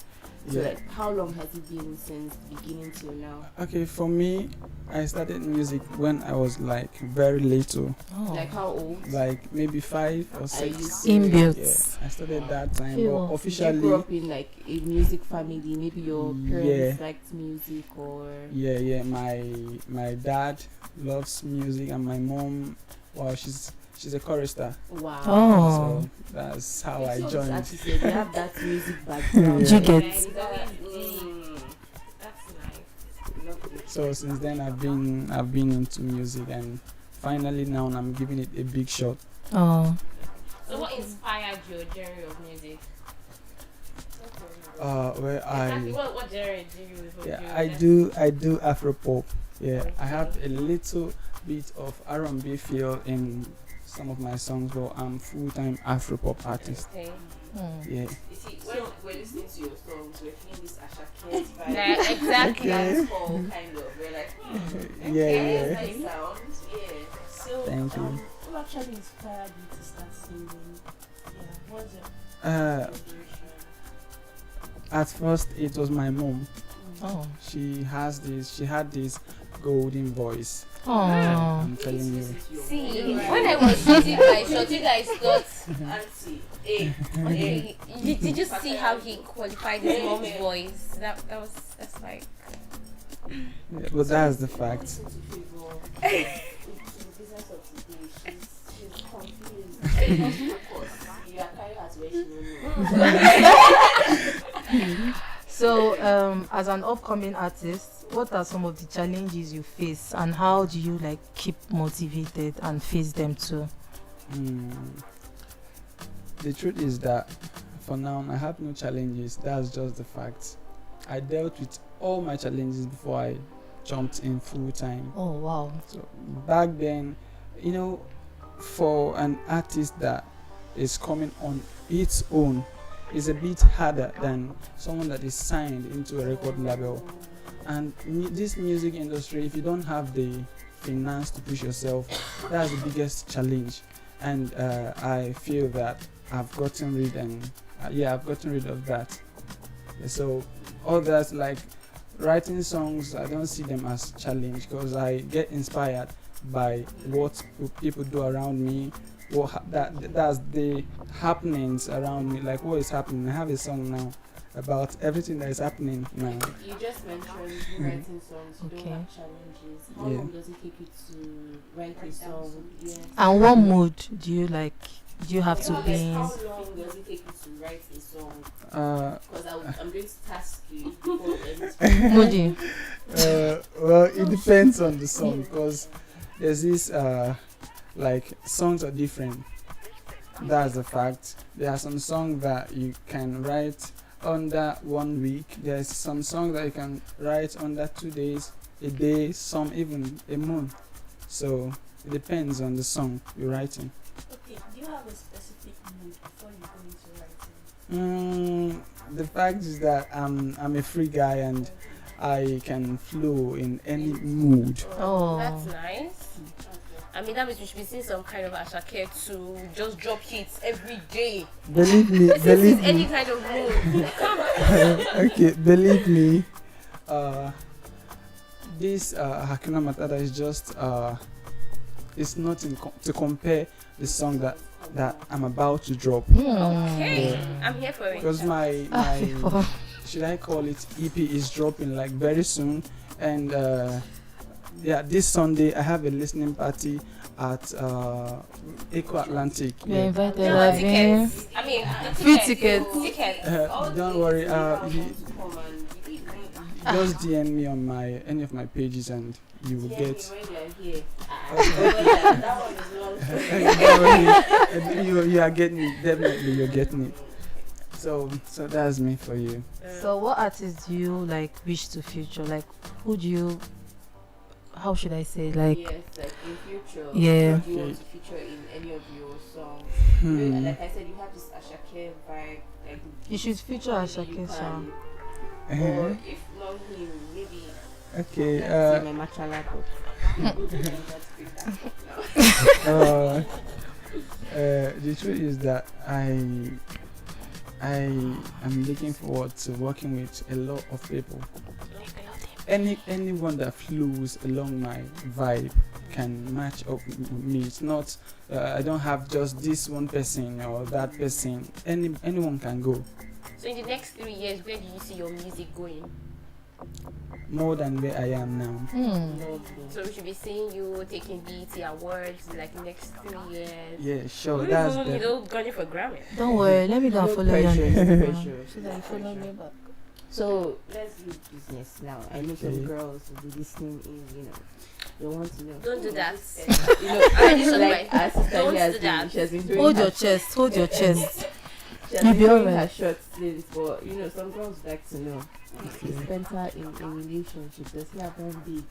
So Yeah. like, how long has it been since beginning till now? Okay, for me, I started music when I was like very little. Like how old? Like maybe 5 or 6. Inbuilt. Yeah, I started that time, Phew. but Did officially. you grow up in like a music family? Maybe your parents liked music, or Yeah. My dad loves music, and my mom, wow, she's a chorister. Wow. Oh. So That's how I So joined. as you said, you have that music background. Yeah. You get- That's nice. Lovely. So since then I've been into music, and finally now I'm giving it a big shot. Oh. So what inspired your genre of music? Where Exactly. What genre do you? I do Afropop. Yeah, I have a little bit of R&B feel in some of my songs, but I'm full-time Afropop artist. Okay. Yeah. You see, when we're listening to your songs, we're feeling this Ashake vibe. Yeah, exactly. Okay. Dancehall kind of. We're like, Yeah. nice sound. Yeah. So, Thank you. what actually inspired you to start singing? Yeah. What's your inspiration? At first it was my mom. Oh. She had this golden voice. Oh. I'm telling you. See, when I was using my shot, you guys thought. Auntie. Okay. Did you see how he qualified his mom's voice? That's like. Yeah, but that's the fact. So, as an upcoming artist, what are some of the challenges you face, and how do you like keep motivated and face them too? The truth is that for now I have no challenges. That's just the fact. I dealt with all my challenges before I jumped in full time. Oh wow. So back then, for an artist that is coming on its own, is a bit harder than someone that is signed into a record label. And this music industry, if you don't have the finance to push yourself, that's the biggest challenge. And I feel that I've gotten rid of that. So others, like writing songs, I don't see them as challenge, because I get inspired by what people do around me. That's the happenings around me, like what is happening. I have a song now about everything that is happening now. You just mentioned writing songs. You don't have challenges. How long does it take you to write a song? Yes. And what mood do you like? Do you have to be in? How long does it take you to write a song? Because I'm going to task you before Moody. Well, it depends on the song, because there's this like songs are different. That's a fact. There are some songs that you can write under 1 week. There's some songs that you can write under 2 days, a day, some even a month. So it depends on the song you're writing. Okay, do you have a specific mood before you go into writing? The fact is that I'm a free guy and I can flow in any mood. Oh, that's nice. I mean, that means we should be seeing some kind of Ashake to just drop hits every day. Believe me, This is any kind of mood. Come on. Okay, believe me. This Hakuna Matata is just it's nothing to compare the song that I'm about to drop. Okay, I'm here for it. Because my should I call it EP is dropping like very soon, and this Sunday I have a listening party at Eco Atlantic. You're invited. Tickets. I mean, free tickets. Don't worry. Just DM me on any of my pages and you will get. You are getting it. Definitely, you're getting it. So that's me for you. So what artists do you like wish to feature? Like who do you? How should I say? Like yes, like in future. Yeah. Do you want to feature in any of your songs? Like I said, you have this Ashake vibe. Like you should feature Ashake song. Or if not him, maybe. Okay. My machala book. The truth is that I am looking forward to working with a lot of people. Anyone that flows along my vibe can match up with me. It's not I don't have just this one person or that person. Anyone can go. So in the next 3 years, where do you see your music going? more than where I am now. So we should be seeing you taking BET awards like next 3 years. Yeah, sure. Maybe That's even, the. going for Grammy. Don't worry, let me go and follow you on pressure, no Instagram. pressure. So that you follow me back. So let's do business now. I know some girls will be listening in, they want to know. Don't do that. Like our sister Don't here do that. she has been doing Hold her your chest, hold your chest. She has You'll been be doing her alright. short sleeves, but some girls would like to know. Is Spencer in a relationship? Does he have one babe?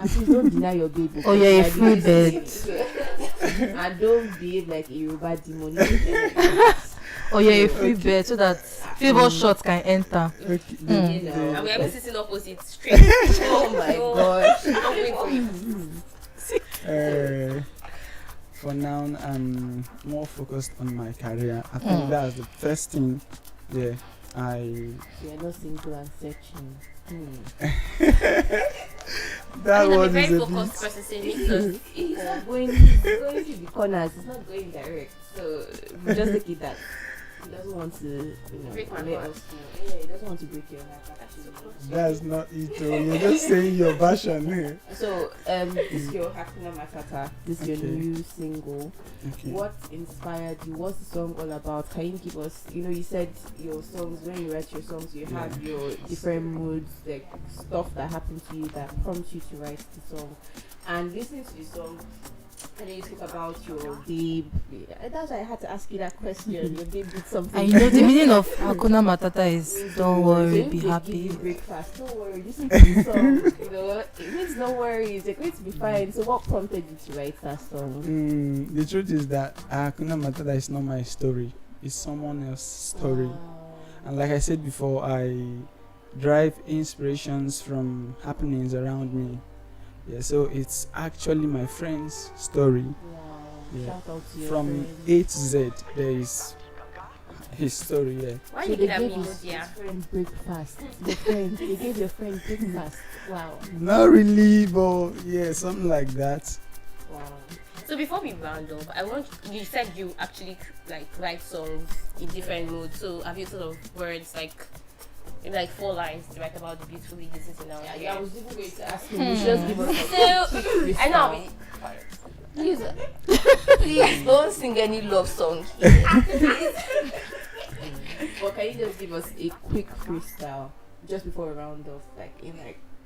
And please don't deny your baby. Oh, you're a free bird. And don't behave like a Yoruba demon. Oh, you're a free bird so that favor shots can enter. And we are sitting opposite straight. Oh my gosh. I'm waiting for you. For now, I'm more focused on my career. I think that's the first thing. Yeah, You're not single and searching. That I'm one a very is a focused bit. person, so He's not going to the corners. He's not going direct. So we just take it that he doesn't want to, break my let heart. us know. Yeah, he doesn't want to break your heart. Actually. That's not it. You're just saying your version here. So this is your Hakuna Matata. This is your Okay. new single. Okay. What inspired you? What's the song all about? Can you give us? You said your songs. When you write your songs, you have your different moods, like stuff that happened to you that prompts you to write the song. And listening to the song, and then you speak about your babe. That's why I had to ask you that question. Your babe did something. And the meaning of Hakuna Matata is don't worry, So be if they happy. give you breakfast, don't worry. Listen to the song. It means no worries. You're going to be fine. So what prompted you to write that song? The truth is that Hakuna Matata is not my story. It's someone else's story. And like I said before, I drive inspirations from happenings around me. Yeah, so it's actually my friend's story. Yeah. Shout out to your From friend. A to Z, there is his story. Yeah. Why So you they give gave me his Modia? friend breakfast. They gave your friend breakfast. Wow. Not really, but yeah, something like that. Wow. So before we round up, you said you actually write songs in different moods. So have you thought of words maybe 4 lines to write about the beautiful lady sitting down there? I was even going to ask you. You just give us a quick I know. Please, please don't sing any love song. But can you just give us a quick freestyle just before we round off, in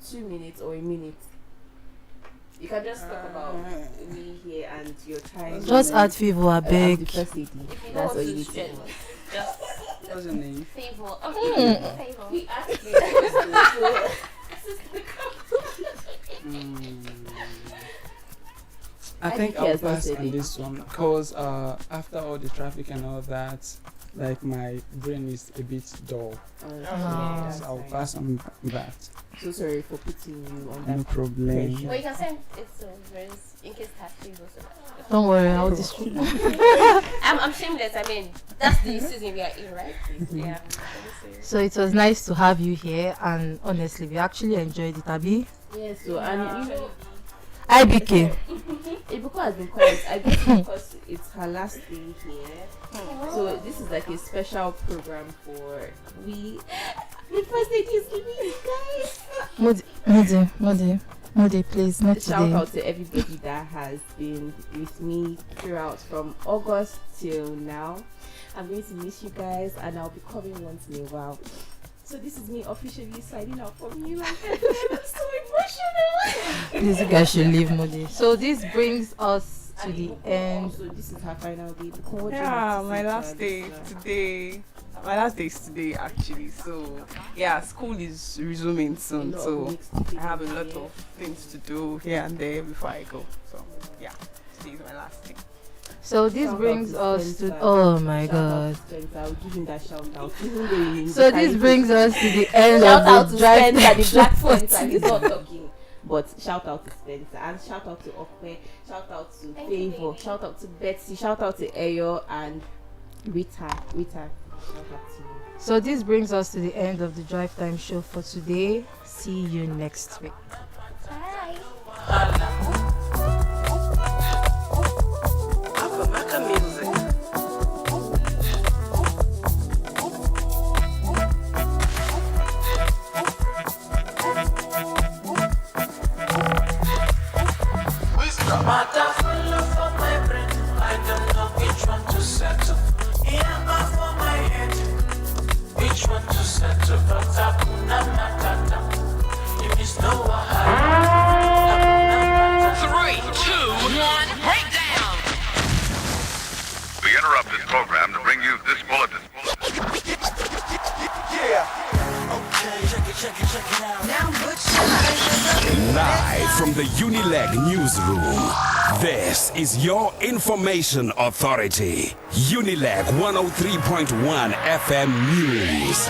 2 minutes or a minute? You can just talk about me here and your time. Just add favor, I beg. The first lady. That's all you need to do. Just What's your name? favor. Favor. We asked you. I I think think he I'll has not pass said on it. this one because after all the traffic and all that, my brain is a bit dull. So I'll pass on that. So sorry for putting you on that. No problem. Well, you can send it to friends in case it has favor. Don't worry, I'll distribute. I'm shameless. I mean, that's the season we are in, right? Yeah. So it was nice to have you here, and honestly, we actually enjoyed it, Abi. Yes, so and IBK. Ibuko has been quiet. I guess because it's her last day here. So this is like a special program for we. The first lady is giving you guys. Modi, please, not Shout today. out to everybody that has been with me throughout from August till now. I'm going to miss you guys, and I'll be coming once in a while. So this is me officially signing out from you. I'm so emotional. This guy should leave Modi. So this brings us to the end. So this is her final day. Yeah, my last day today. My last day is today actually. So yeah, school is resuming soon. So I have a lot of things to do here and there before I go. So yeah, today is my last day. So this brings us to oh my god. I'll give him that shout out. So this brings us to the end shout out of to the drive. Spencer, the black Spencer. He's not talking. But shout out to Spencer and shout out to Okwe, shout out to Favor, shout out to Betsy, shout out to Ayo and Rita. Shout out to you. So this brings us to the end of the Drive Time show for today. See you next week. Music. Hakuna Matata. If it's no wahala. 3, 2, 1, breakdown. We interrupt this program to bring you this bulletin. Check it out. Now put your Live from the Unilag newsroom, this is your information authority. Unilag 103.1 FM News.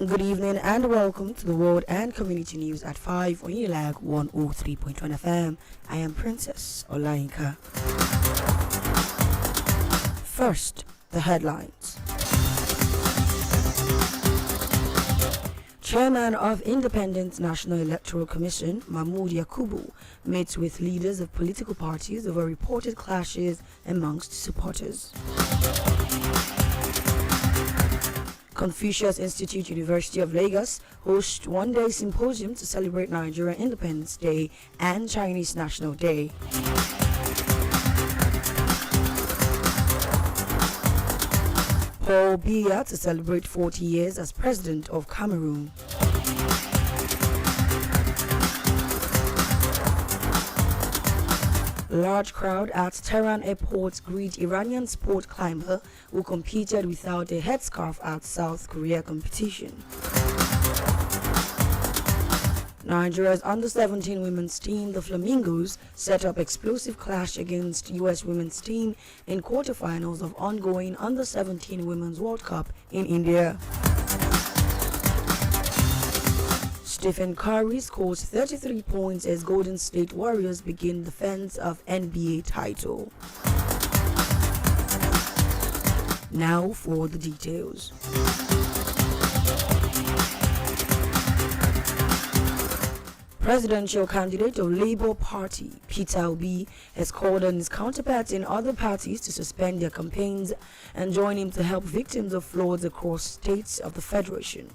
Good evening and welcome to the World and Community News at 5 on Unilag 103.1 FM. I am Princess Olainka. First, the headlines. Chairman of Independent National Electoral Commission, Mahmoud Yakubu, meets with leaders of political parties over reported clashes amongst supporters. Confucius Institute University of Lagos hosts one-day symposium to celebrate Nigerian Independence Day and Chinese National Day. Paul Biya to celebrate 40 years as President of Cameroon. Large crowd at Tehran airport greet Iranian sport climber who competed without a headscarf at South Korea competition. Nigeria's under-17 women's team, the Flamingos, set up explosive clash against U.S. women's team in quarterfinals of ongoing under-17 Women's World Cup in India. Stephen Curry scores 33 points as Golden State Warriors begin defense of NBA title. Now for the details. Presidential candidate of Labour Party, Peter Obi, has called on his counterparts in other parties to suspend their campaigns and join him to help victims of floods across states of the Federation.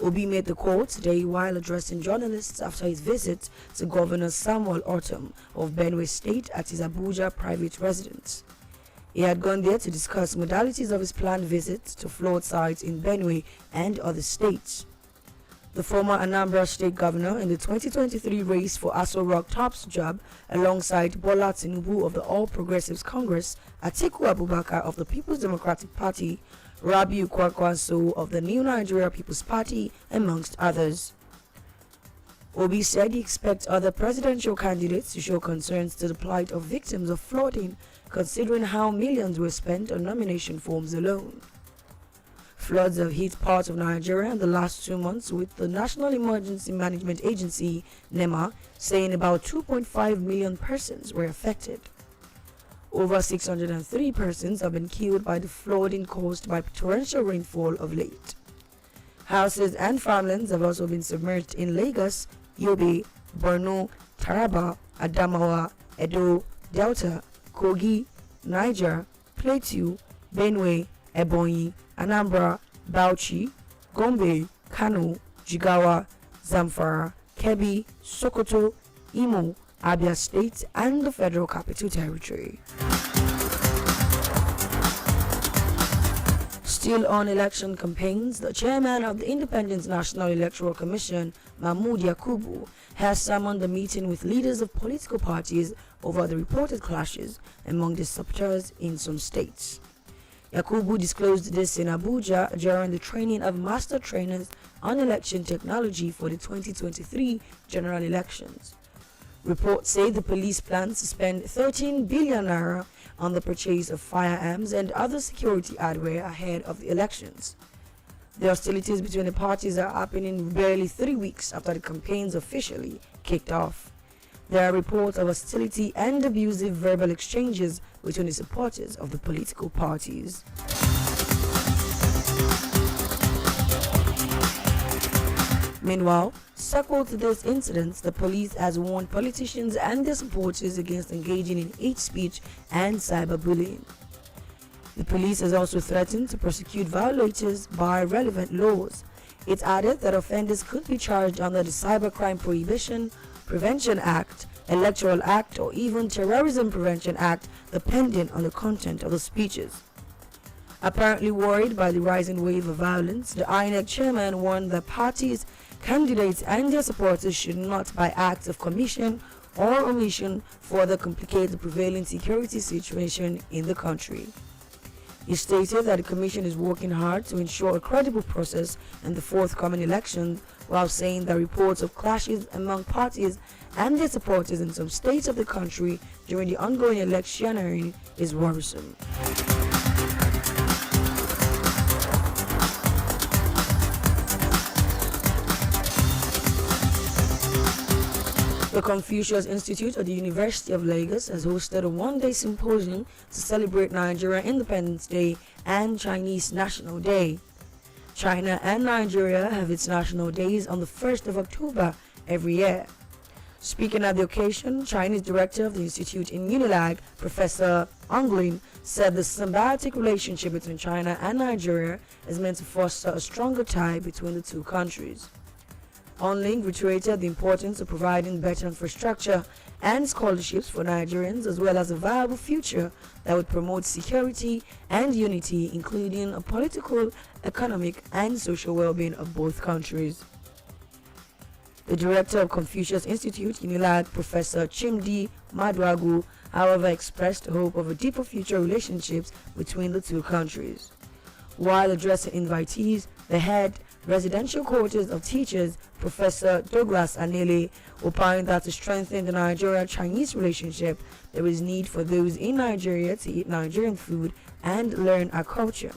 Obi made the call today while addressing journalists after his visit to Governor Samuel Ortom of Benue State at his Abuja private residence. He had gone there to discuss modalities of his planned visit to flood sites in Benue and other states. The former Anambra State Governor in the 2023 race for Aso Rock Top's job alongside Bola Tinubu of the All Progressives Congress, Atiku Abubakar of the People's Democratic Party, Rabiu Kwakwanso of the New Nigeria People's Party, amongst others. Obi said he expects other presidential candidates to show concerns to the plight of victims of flooding, considering how millions were spent on nomination forms alone. Floods have hit parts of Nigeria in the last 2 months, with the National Emergency Management Agency, NEMA, saying about 2.5 million persons were affected. Over 603 persons have been killed by the flooding caused by torrential rainfall of late. Houses and farmlands have also been submerged in Lagos, Yobe, Borno, Taraba, Adamawa, Edo, Delta, Kogi, Niger, Plateau, Benue, Ebonyi, Anambra, Bauchi, Gombe, Kano, Jigawa, Zamfara, Kebbi, Sokoto, Imo, Abia State, and the Federal Capital Territory. Still on election campaigns, the chairman of the Independent National Electoral Commission, Mahmoud Yakubu, has summoned a meeting with leaders of political parties over the reported clashes among the supporters in some states. Yakubu disclosed this in Abuja during the training of master trainers on election technology for the 2023 general elections. Reports say the police plans to spend 13 billion naira on the purchase of firearms and other security hardware ahead of the elections. The hostilities between the parties are happening barely 3 weeks after the campaigns officially kicked off. There are reports of hostility and abusive verbal exchanges between the supporters of the political parties. Meanwhile, sequel to this incident, the police has warned politicians and their supporters against engaging in hate speech and cyberbullying. The police has also threatened to prosecute violators by relevant laws. It added that offenders could be charged under the Cybercrime Prohibition Prevention Act, Electoral Act, or even Terrorism Prevention Act, depending on the content of the speeches. Apparently worried by the rising wave of violence, the INEC chairman warned that parties, candidates and their supporters should not, by acts of commission or omission, further complicate the prevailing security situation in the country. He stated that the Commission is working hard to ensure a credible process in the forthcoming election, while saying that reports of clashes among parties and their supporters in some states of the country during the ongoing electioneering is worrisome. The Confucius Institute at the University of Lagos has hosted a one-day symposium to celebrate Nigeria Independence Day and Chinese National Day. China and Nigeria have its national days on the 1st of October every year. Speaking at the occasion, Chinese director of the institute in Unilag, Professor Anglin, said the symbiotic relationship between China and Nigeria is meant to foster a stronger tie between the two countries. Onling reiterated the importance of providing better infrastructure and scholarships for Nigerians, as well as a viable future that would promote security and unity, including a political, economic, and social well-being of both countries. The director of Confucius Institute, Unilag, Professor Chimdi Madwagu, however, expressed hope of a deeper future relationships between the two countries. While addressing invitees, the head residential quarters of teachers, Professor Douglas Anele, opined that to strengthen the Nigeria-Chinese relationship, there is need for those in Nigeria to eat Nigerian food and learn our culture.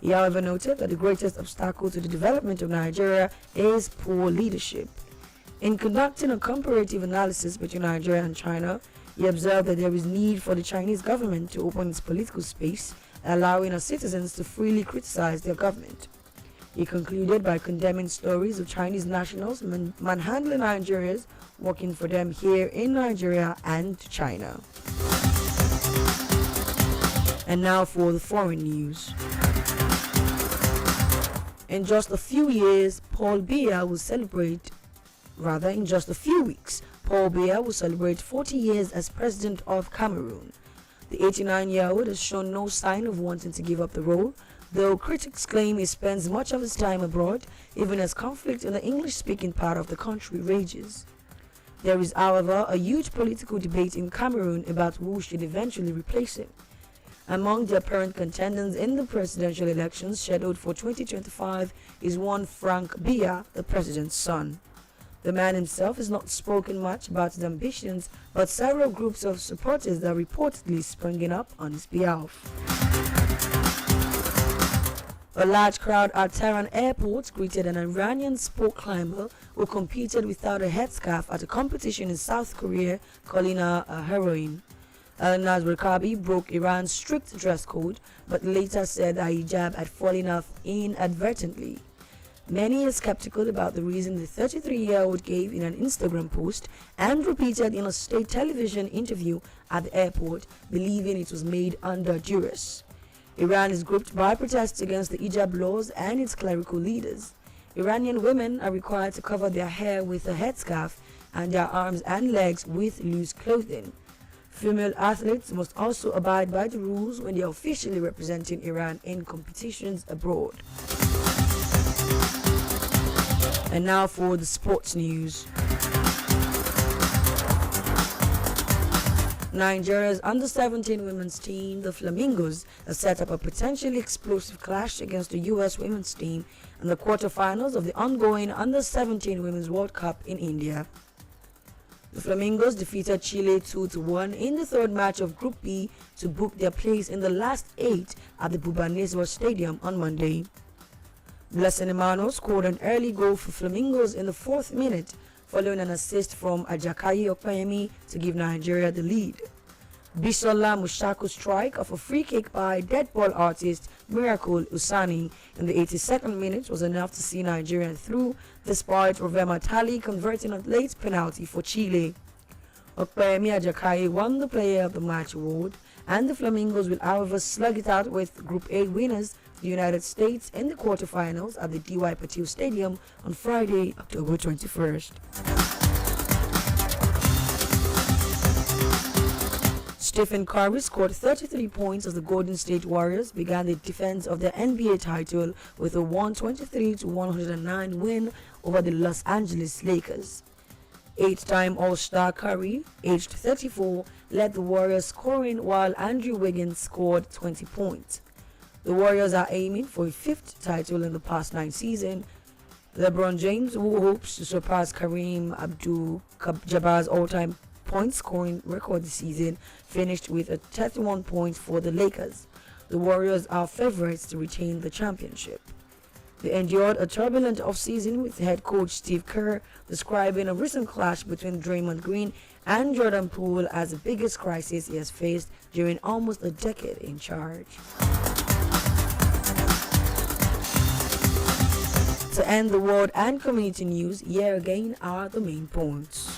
He, however, noted that the greatest obstacle to the development of Nigeria is poor leadership. In conducting a comparative analysis between Nigeria and China, he observed that there is need for the Chinese government to open its political space, allowing its citizens to freely criticize their government. He concluded by condemning stories of Chinese nationals manhandling Nigerians working for them here in Nigeria and China. And now for the foreign news. In just a few weeks, Paul Biya will celebrate 40 years as president of Cameroon. The 89-year-old has shown no sign of wanting to give up the role, though critics claim he spends much of his time abroad, even as conflict in the English-speaking part of the country rages. There is, however, a huge political debate in Cameroon about who should eventually replace him. Among the apparent contenders in the presidential elections scheduled for 2025 is one Frank Biya, the president's son. The man himself has not spoken much about his ambitions, but several groups of supporters are reportedly springing up on his behalf. A large crowd at Tehran airport greeted an Iranian sport climber who competed without a headscarf at a competition in South Korea, calling her a heroine. Al-Naz Rakabi broke Iran's strict dress code, but later said her hijab had fallen off inadvertently. Many are skeptical about the reason the 33-year-old gave in an Instagram post and repeated in a state television interview at the airport, believing it was made under duress. Iran is gripped by protests against the hijab laws and its clerical leaders. Iranian women are required to cover their hair with a headscarf and their arms and legs with loose clothing. Female athletes must also abide by the rules when they are officially representing Iran in competitions abroad. And now for the sports news. Nigeria's under-17 women's team, the Flamingos, has set up a potentially explosive clash against the U.S. women's team in the quarterfinals of the ongoing under-17 Women's World Cup in India. The Flamingos defeated Chile 2-1 in the third match of Group B to book their place in the last 8 at the Bhubaneswar Stadium on Monday. Blessing Emmanuel scored an early goal for Flamingos in the 4th minute, following an assist from Ajakai Okpayemi to give Nigeria the lead. Bisola Mushaku's strike of a free kick by dead ball artist Miracle Usani in the 82nd minute was enough to see Nigeria through, despite Rovema Tali converting a late penalty for Chile. Okpeyemi Ajakai won the Player of the Match award, and the Flamingos will however slug it out with Group A winners, the United States, in the quarterfinals at the D.Y. Patil Stadium on Friday, October 21st. Stephen Curry scored 33 points as the Golden State Warriors began the defense of their NBA title with a 123-109 win over the Los Angeles Lakers. Eight-time All-Star Curry, aged 34, led the Warriors scoring while Andrew Wiggins scored 20 points. The Warriors are aiming for a fifth title in the past 9 seasons. LeBron James, who hopes to surpass Kareem Abdul-Jabbar's all-time point scoring record this season, finished with a 31 points for the Lakers. The Warriors are favorites to retain the championship. They endured a turbulent offseason with head coach Steve Kerr describing a recent clash between Draymond Green and Jordan Poole as the biggest crisis he has faced during almost a decade in charge. To end the world and community news, here again are the main points.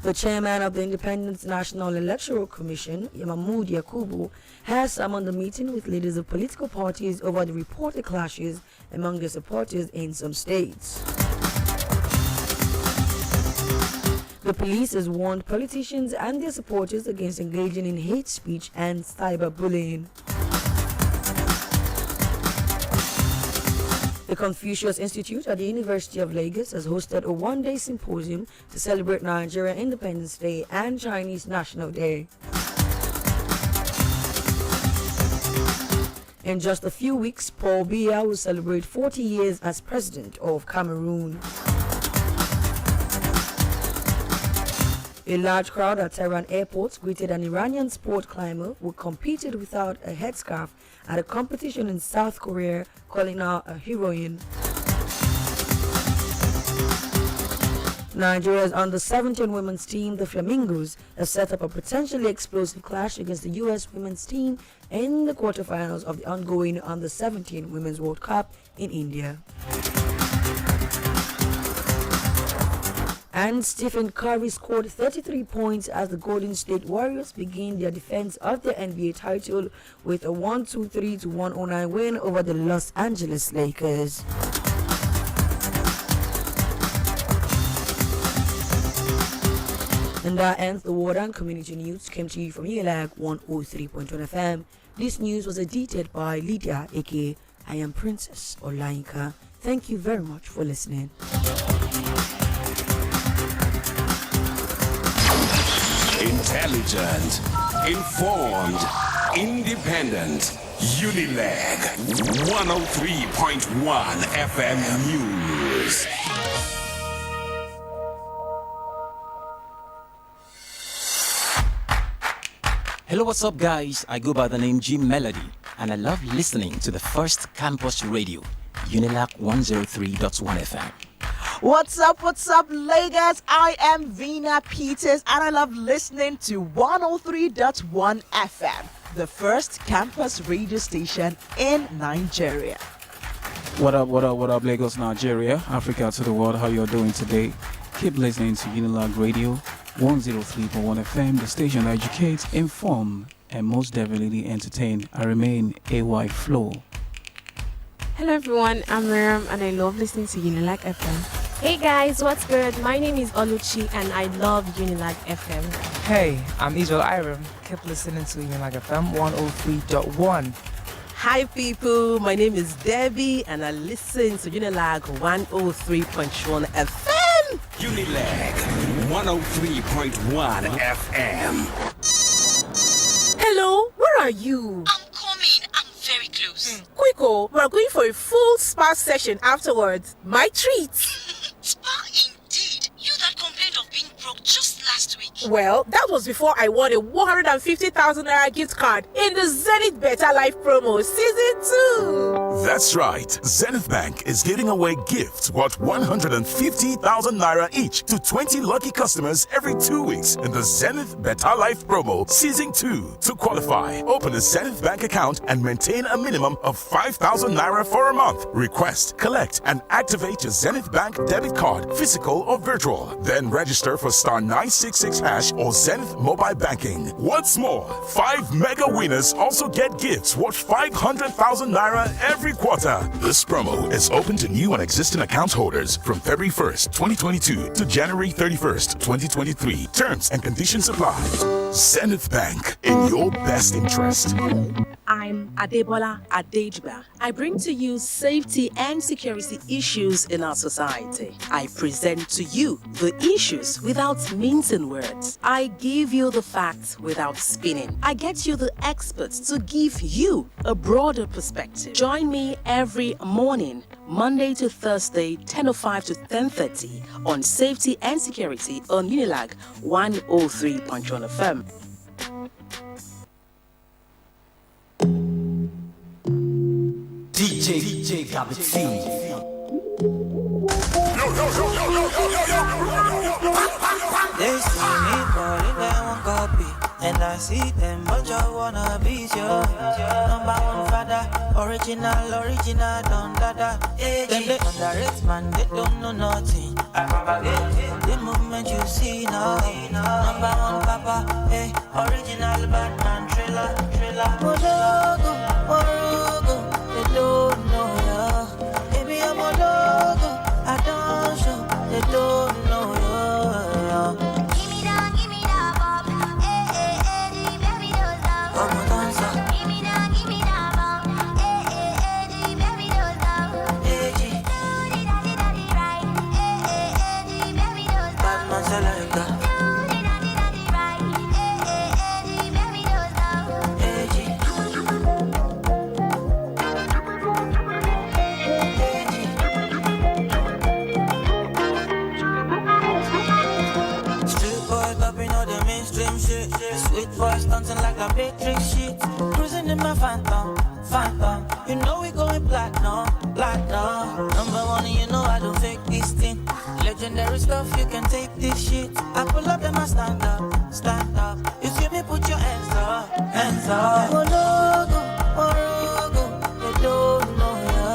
The chairman of the Independent National Electoral Commission, Mahmoud Yakubu, has summoned a meeting with leaders of political parties over the reported clashes among their supporters in some states. The police has warned politicians and their supporters against engaging in hate speech and cyberbullying. The Confucius Institute at the University of Lagos has hosted a one-day symposium to celebrate Nigerian Independence Day and Chinese National Day. In just a few weeks, Paul Biya will celebrate 40 years as president of Cameroon. A large crowd at Tehran airport greeted an Iranian sport climber who competed without a headscarf at a competition in South Korea, calling her a heroine. Nigeria's under-17 women's team, the Flamingos, has set up a potentially explosive clash against the U.S. women's team in the quarterfinals of the ongoing under-17 Women's World Cup in India. And Stephen Curry scored 33 points as the Golden State Warriors begin their defense of their NBA title with a 123-109 win over the Los Angeles Lakers. And that ends the World and Community News. Came to you from Unilag 103.1 FM. This news was edited by Lydia, aka I Am Princess Olainka. Thank you very much for listening. Intelligent, informed, independent. Unilag 103.1 FM News. Hello, what's up, guys? I go by the name Jim Melody, and I love listening to the first campus radio, Unilag 103.1 FM. What's up, Lagos? I am Vina Peters, and I love listening to 103.1 FM, the first campus radio station in Nigeria. What up, Lagos, Nigeria, Africa to the world, how you're doing today? Keep listening to Unilag Radio 103.1 FM, the station that educates, inform, and most definitely entertain. I remain AY Flow. Hello everyone, I'm Miriam and I love listening to Unilag FM. Hey guys, what's good? My name is Oluchi and I love Unilag FM. Hey, I'm Israel Iram. Keep listening to Unilag FM 103.1. Hi people, my name is Debbie and I listen to Unilag 103.1 FM. Unilag 103.1 FM. Hello, where are you? I'm coming. I'm very close. Quick, we're going for a full spa session afterwards. My treat. Spa indeed. You that complained of being broke just last week. Well, that was before I won a 150,000 naira gift card in the Zenith Better Life promo season 2. That's right. Zenith Bank is giving away gifts worth 150,000 naira each to 20 lucky customers every 2 weeks in the Zenith Better Life promo Season 2. To qualify, open a Zenith Bank account and maintain a minimum of 5,000 naira for a month. Request, collect, and activate your Zenith Bank debit card, physical or virtual. Then register for star 966 hash or Zenith mobile banking. What's more, 5 mega winners also get gifts worth 500,000 naira every quarter. This promo is open to new and existing account holders from February 1st, 2022 to January 31st, 2023. Terms and conditions apply. Zenith Bank, in your best interest. I'm Adebola Adejiba. I bring to you safety and security issues in our society. I present to you the issues without mincing words. I give you the facts without spinning. I get you the experts to give you a broader perspective. Join me every morning, Monday to Thursday, 10:05 to 10:30 on safety and security on Unilag 103.1 FM. DJ Gabby. They see me calling them one copy, and I see them, but you wanna be your number one father, original, don't dada. Them they underrate man, they don't know nothing. I propagate the movement you see now. Number one papa, hey, original Batman, thriller. Morogo, they don't know ya. Baby, I'm a logo, I don't show, they don't know ya. Give me that, Bob. Baby, don't stop. I'm a dancer. Give me that, Bob. Baby, don't stop. Daddy, right. Baby, don't stop. Batman, Selecta. Daddy, right. Baby, don't stop. Street boy popping all the mainstream shit. Sweet boy stunting like a Matrix shit. Cruising in my phantom. You know we going platinum. Number one, you know I don't fake this thing. Legendary stuff, you can take this shit. I pull up and I stand up. You see me, put your hands up. Morogo, they don't know ya.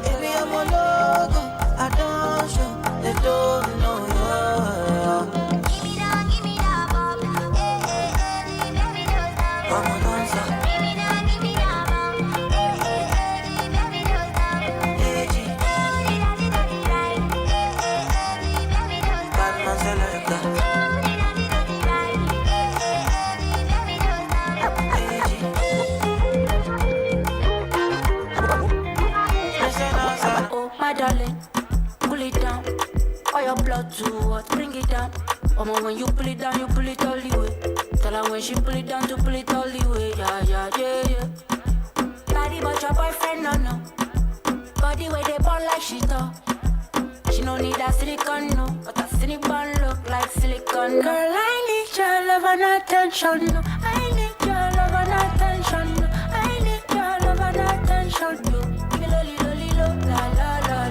Baby, I'm a logo, I don't show, they don't know ya. Give me that, Bob. Baby, don't stop. I'm a dancer. Give me that, Bob. Baby, don't stop. Daddy, right. Baby, don't stop. Batman, Selecta. Daddy, right. Baby, don't stop. Oh, my darling, pull it down. All your blood to what? Bring it down. Mama, when you pull it down, you pull it all the way. Tell her when she pull it down to pull it all the way. Yeah. Body but your boyfriend, no. Body where they burn like she thought. She no need a silicone, no. But a silicone look like silicone. Girl, I need your love and attention, no. I need your love and attention, no. I need your love and attention, no. Give me lolly, lo, la.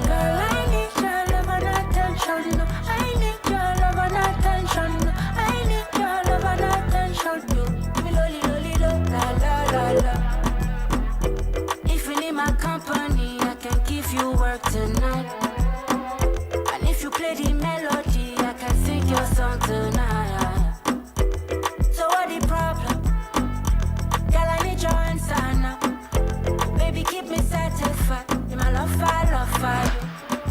Girl, I need your love and attention, no. I need your love and attention, no. I need your love and attention, no. Give me lolly, lo, la. If you need my company, I can give you work tonight. And if you play the melody, I can sing your song tonight. So what the problem? Girl, I need your answer now. Baby, keep me satisfied. In my love fire.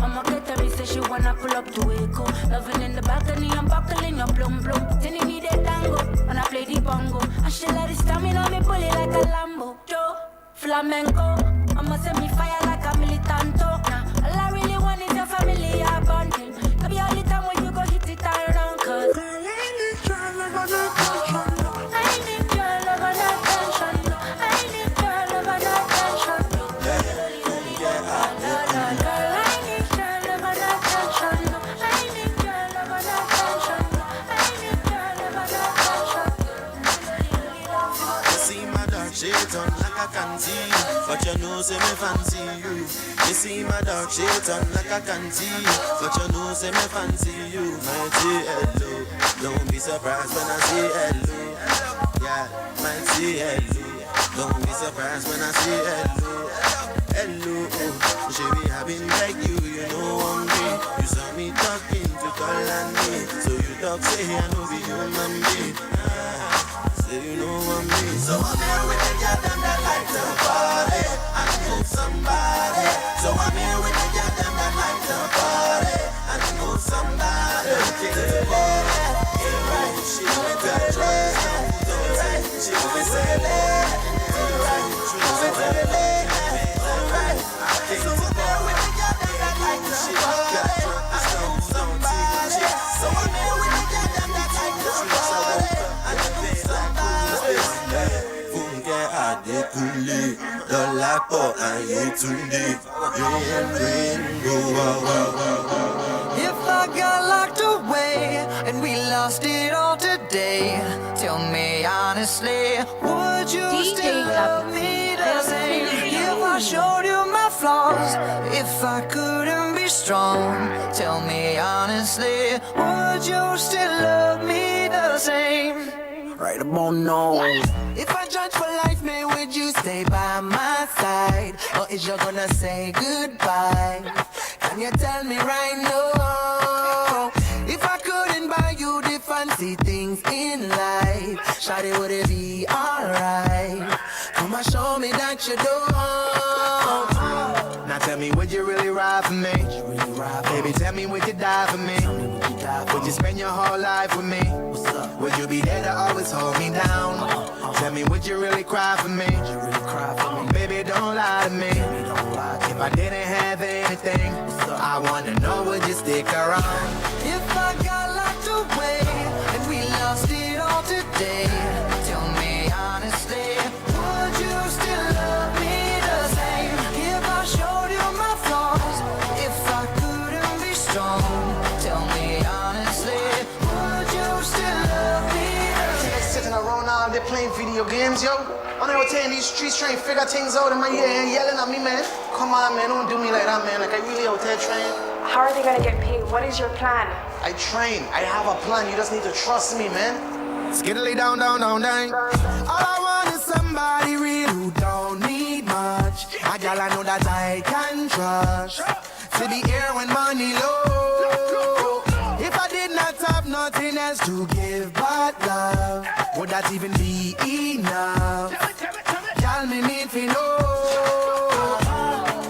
I'ma get her, say she wanna pull up to Waco. Loving in the balcony, I'm buckling your blum. Then you need a tango, when I play the bongo. And she let it stamina me, pull it like a Lambo. Joe, flamenco, I'ma send me fire like a militanto. Now, all I really want is your family, bonding. Could be all the time when you go hit it around, cause girl, I need your love and attention. I need your love and attention. I need your love and attention. Shades on like I can see, but you you know, say me fancy you. You see my dark shades on like I can see you. But you know, say me fancy you. Might say hello. Don't be surprised when I say hello. Yeah, might say hello. Don't be surprised when I say hello. Hello, she be having like you know one me. You saw me talking to call on me. So you talk, say I know be human being. Say you know one me. So I'm here with the girl them that like to party and move somebody. So I'm here with the girl them that like to party and move somebody. She went to the she went to the so I'm here with the girl that like to party and move somebody. So I'm here with the girl that like to party and move somebody. Funke Adekunle, Dolapo and Yetunde, If I got locked away and we lost it all today, tell me honestly, would you still love me the same? If I showed you my flaws, if I couldn't be strong, tell me honestly, would you still love me the same? Right about now. If I judge for life, man, would you stay by my side? Or is you gonna say goodbye? Can you tell me right now? If I couldn't buy you the fancy things in life, shawty, would it be alright? Come and show me that you don't. Now tell me, would you really ride for me? Baby, tell me, would you die for me? Would you spend your whole life with me? Would you be there to always hold me down? Tell me, would you really cry for me? Baby, don't lie to me. If I didn't have anything, I wanna know, would you stick around? If I got locked away and we lost it all today, tell me honestly, would you still love me the same? If I showed you my flaws, if I couldn't be strong, tell me honestly, would you still love me the same? Sitting around all day playing video games, yo. On the hotel in these streets trying to figure things out in my ear and yelling at me, man. Come on, man, don't do me like that, man. Like, I really out there trying. How are they gonna get paid? What is your plan? I train. I have a plan. You just need to trust me, man. Skiddly down, down, down, down. All I want is somebody real who don't need much. A girl I know that I can trust. To be here when money low. If I did not have nothing else to give but love, would that even be enough? Girl, me need to know.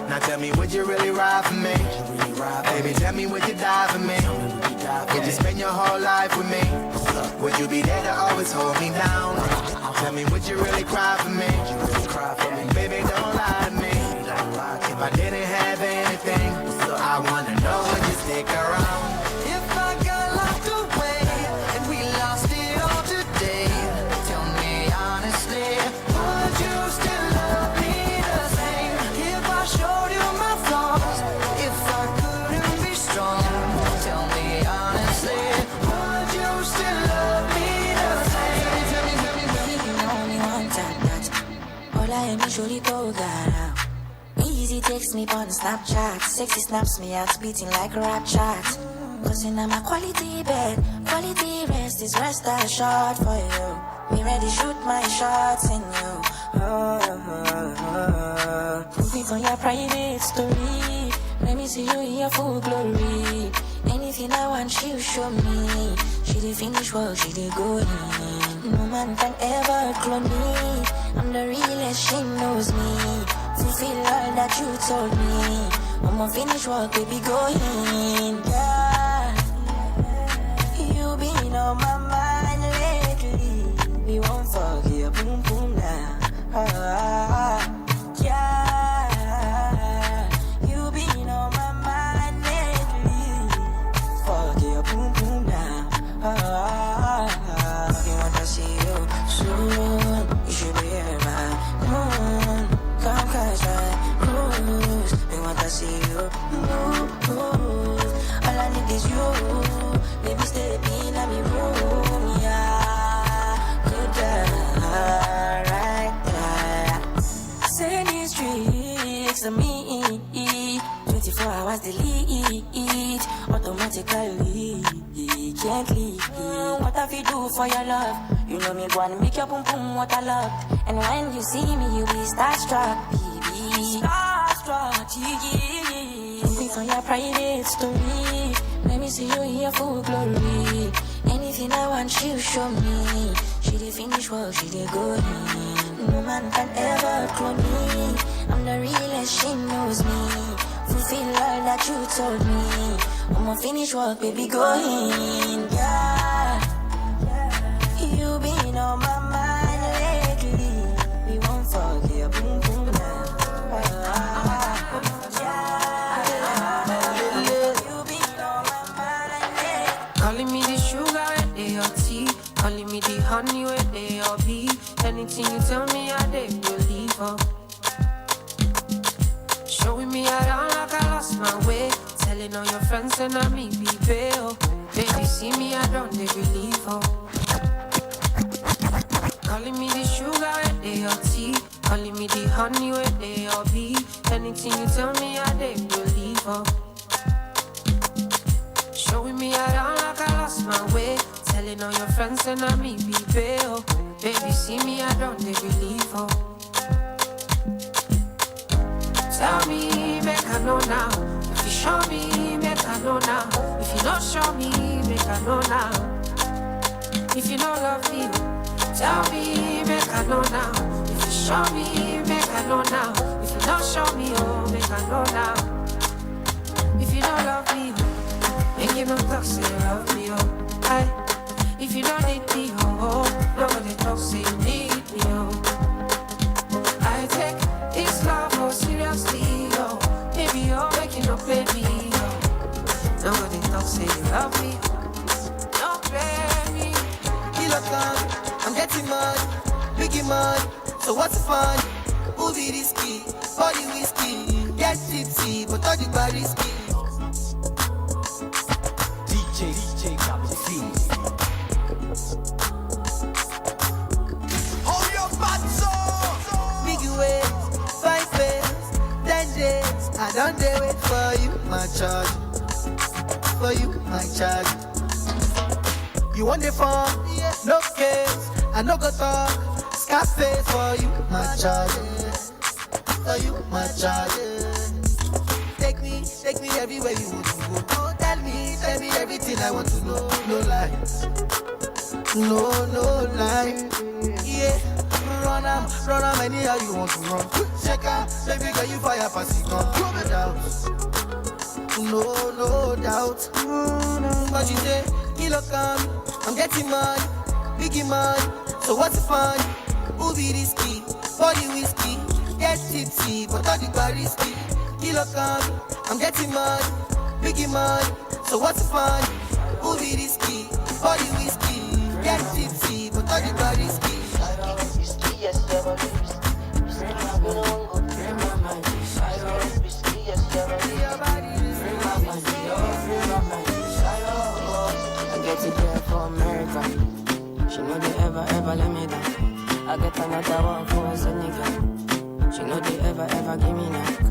Now tell me, would you really ride for me? Baby, tell me, would you die for me? Would you spend your whole life with me? Would you be there to always hold me down? Tell me, would you really cry for me? Baby, don't lie to me. If I didn't have anything, I wanna know, would you stick around? If I got locked away and we lost it all today, tell me honestly, would you still love me the same? If I showed you my flaws, if I couldn't be strong, tell me honestly, would you still love me the same? Tell me, only one time that all I am is surely go gara. Easy takes me on Snapchat, sexy snaps me out, beating like a rap chat. Cause in my quality bed, quality rest is rest assured for you. Me ready shoot my shots in you. Put me on your private story. Let me see you in your full glory. Anything I want, she'll show me. She did finish work, she did go in. No man can ever clone me. I'm the realest, she knows me. Fulfill all that you told me. I'ma finish work, baby, go in. Yeah, you been on my mind lately. We won't forget, boom, boom, now. Yeah, you been on my mind lately. Forget, boom, boom, now. You want to see you soon. You should be here, man. Come catch my cruise. We want to see you move. All I automatically. Gently, what have you do for your love? You know me wanna make your boom boom what I love. And when you see me, you be starstruck, baby. Starstruck, yeah. Put me on your private story. Let me see you in your full glory. Anything I want, she'll show me. She did finish work, she did go in. No man can ever clone me. I'm the realest, she knows me. Fulfill all that you told me. I'ma finish work, baby, go in. Yeah, you been on my mind lately. We won't forget, boom boom now. You been on my mind lately. Calling me the sugar and they your tea. Calling me the honey where they your bee. Anything you tell me, I dey believe her. Showing me around like I lost my way. Telling all your friends and I me be bail. Baby, see me, I don't they believe her. Calling me the sugar and they your tea. Calling me the honey where they your bee. Anything you tell me, I dey believe her. Showing me around like I lost my way. Telling all your friends and I me be bail. Baby, see me, I don't they believe her. Tell me, make I know now. If you show me, make I know now. If you don't show me, make I know now. If you don't love me, tell me, make I know now. If you show me, make I know now. If you don't show me, oh, make I know now. If you don't love me, make you no talk, say you love me, oh. Aye. If you don't need me, oh, nobody talk, say you need me, oh. I take this love more seriously, yo. Baby, you're making up play me, yo. Nobody talk, say you love me. Don't play me. Kilo time, I'm getting mad, biggie mad. So what's the fun? Movie risky, body whiskey. Get tipsy, but all the bar risky. DJ got the fees. Hold your butts up. Biggie ways, 5 days, 10 days. I don't dare wait for you, my charge. For you, my charge. You want the phone? No case. I no go talk. Scarface for you, my charge. For you, my charge. Take me everywhere you want to go. Oh, tell me everything I want to know. No lies. No lie. Yeah, run am anyhow you want to run. Check out, baby girl, you fire pass it on. No doubt. But you say, kilo come, I'm getting money, biggie money. So what's the fun? Movie risky, body whiskey. Get tipsy, but all the bar risky. Kilo come, I'm getting money, biggie money. So what's the fun? Movie risky, body whiskey. Get tipsy, but all the bar risky. I get it there for America. She know they ever let me down. I get another one for Senegal. She know they ever give me knock.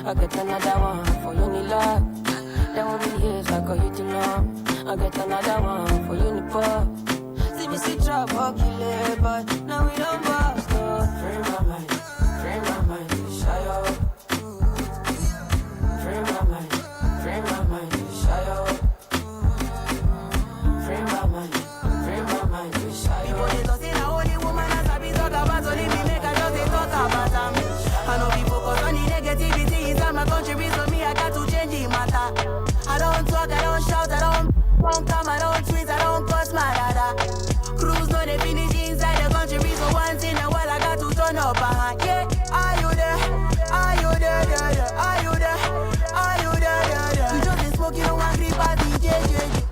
I get another one for Unilag. That won't be years like a Unilag. I get another one for Unilag. See me see trouble, kill it, but now we don't bust, no. Free my mind, shy out. Free my mind, shy out. Free my mind, shy out. People they talk say na only woman as I be talk about, only me make I just dey talk about am. I know be focus on the negativity inside my country, so me I got to change the matter. I don't talk, I don't shout, I don't come, I don't tweet, I don't cuss my dada. Cruise no they finish inside the country, so once in a while I got to turn up. Yeah, are you there? Are you there? Are you there? Are you there? You just dey smoke, you don't want grip at DJ.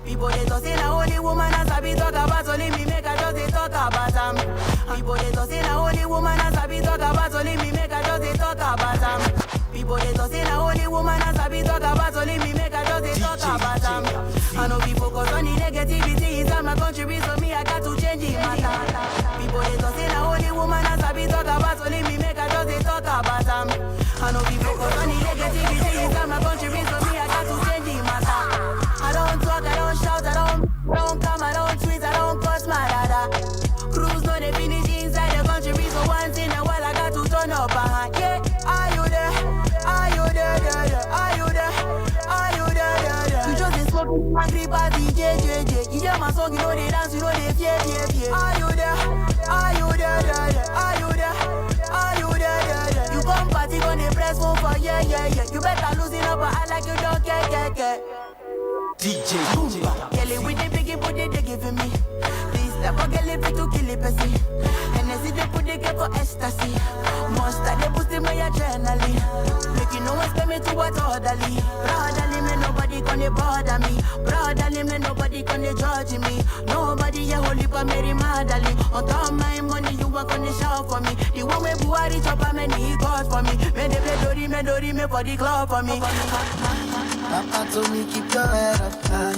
People they talk say na only woman as I be talk about, only me make I just dey talk about am. People they talk say na only woman as I be talk about, only me make I just dey talk about am. People they talk say na only woman as I be talk about, only me make I just dey talk about am. I know be focus on the negativity inside my country, so me I got to change the matter. People they talk say na only woman as I be talk about, only me make I just dey talk about am. I know be focus on the negativity inside my country, so me I got to change the matter. I don't party, JJJ. You hear my song, you know they dance, you know they fear. Are you there? Are you there? Are you there? Are you there? You come party, gonna press phone for yeah. You better loosen up, but I like you don't care. DJ. Kelly with the biggie booty they giving me. This type of girl if it to kill it, pussy. And as they put the girl for ecstasy. Monster they boosting my adrenaline. Make you know expect me to what orderly. Brotherly me nobody gonna bother me. Brotherly me nobody gonna judge me. Nobody here holy for Mary Magdalene. On top of my money you are gonna shout for me. The one way Buhari chop a many God for me. When they play Dori me for the club for me. Papa told me keep your head up high.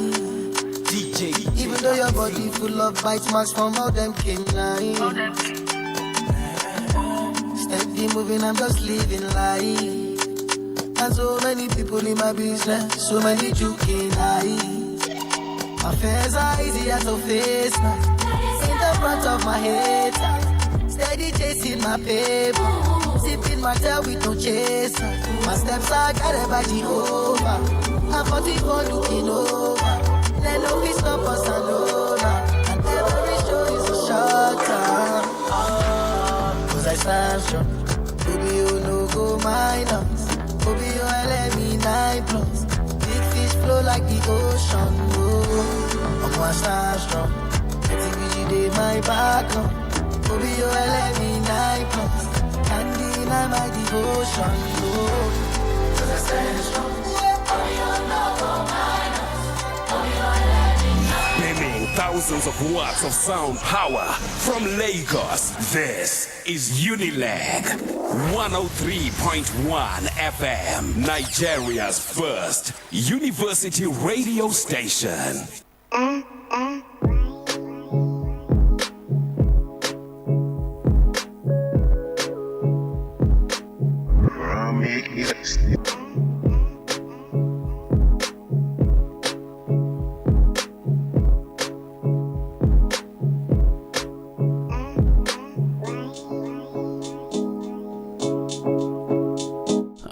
DJ. Even though your body full of bites, marks from all them canines. Steady moving, I'm just living life. And so many people in my business, so many joking eyes. My affairs are easier to face now. In the front of my head, steady chasing my paper. Sipping my tail with no chaser. My steps are guided by Jehovah. I'm 44 looking over. Let no peace stop us alone. And every show is a short time. Cause I stand strong. Baby, you no go minus. Baby, you let me 9+. Big fish flow like the ocean. Oh, I'm gonna stand strong. Let's see did my background. Baby, you let me 9+. Can't deny my devotion. Oh, cause I stand strong. Beaming thousands of watts of sound power from Lagos. This is Unilag 103.1 FM, Nigeria's first university radio station.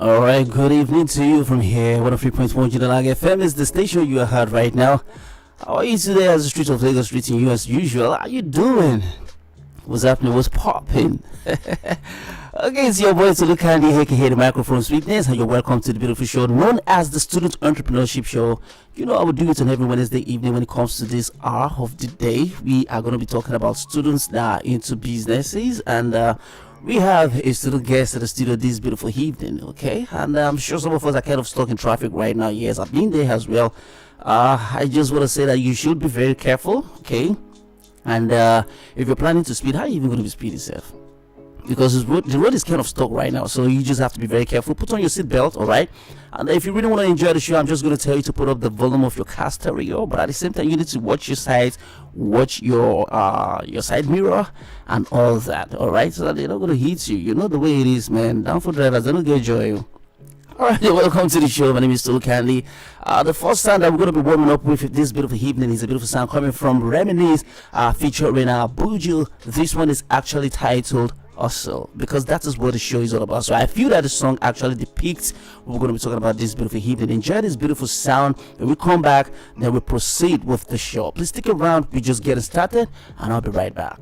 Alright, good evening to you from here. 103.1 Unilag FM is the station you heard right now. How are you today as the streets of Lagos treating you as usual? How you doing? What's happening? What's popping? Okay, it's your boy Tolu Candy, aka the microphone sweetness, and you're welcome to the beautiful show known as the Student Entrepreneurship Show. You know, I will do it on every Wednesday evening when it comes to this hour of the day. We are going to be talking about students that are into businesses, and we have a student guest at the studio this beautiful evening, okay? And I'm sure some of us are kind of stuck in traffic right now. Yes, I've been there as well. I just want to say that you should be very careful, okay? And if you're planning to speed, how are you even going to be speeding yourself? Because the road is kind of stuck right now, so you just have to be very careful. Put on your seatbelt, all right? And if you really want to enjoy the show, I'm just going to tell you to put up the volume of your car stereo, but at the same time, you need to watch your sides, watch your side mirror, and all that, all right? So that they're not going to hit you. You know the way it is, man. Down for drivers, they don't get joy. All right, welcome to the show. My name is Tolu Candy. The first sound that we're going to be warming up with this beautiful evening is a beautiful sound coming from Reminisce, featuring Buju. This one is actually titled Hustle, because that is what the show is all about. So I feel that the song actually depicts what we're going to be talking about this beautiful evening. Enjoy this beautiful sound. When we come back, then we proceed with the show. Please stick around. We're just getting started, and I'll be right back.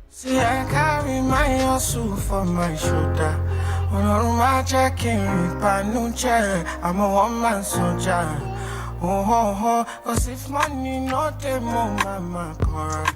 See, I carry my hustle for my shoulder. On my jacket, I'm a one-man soldier. Cause if money not the mama corrupt.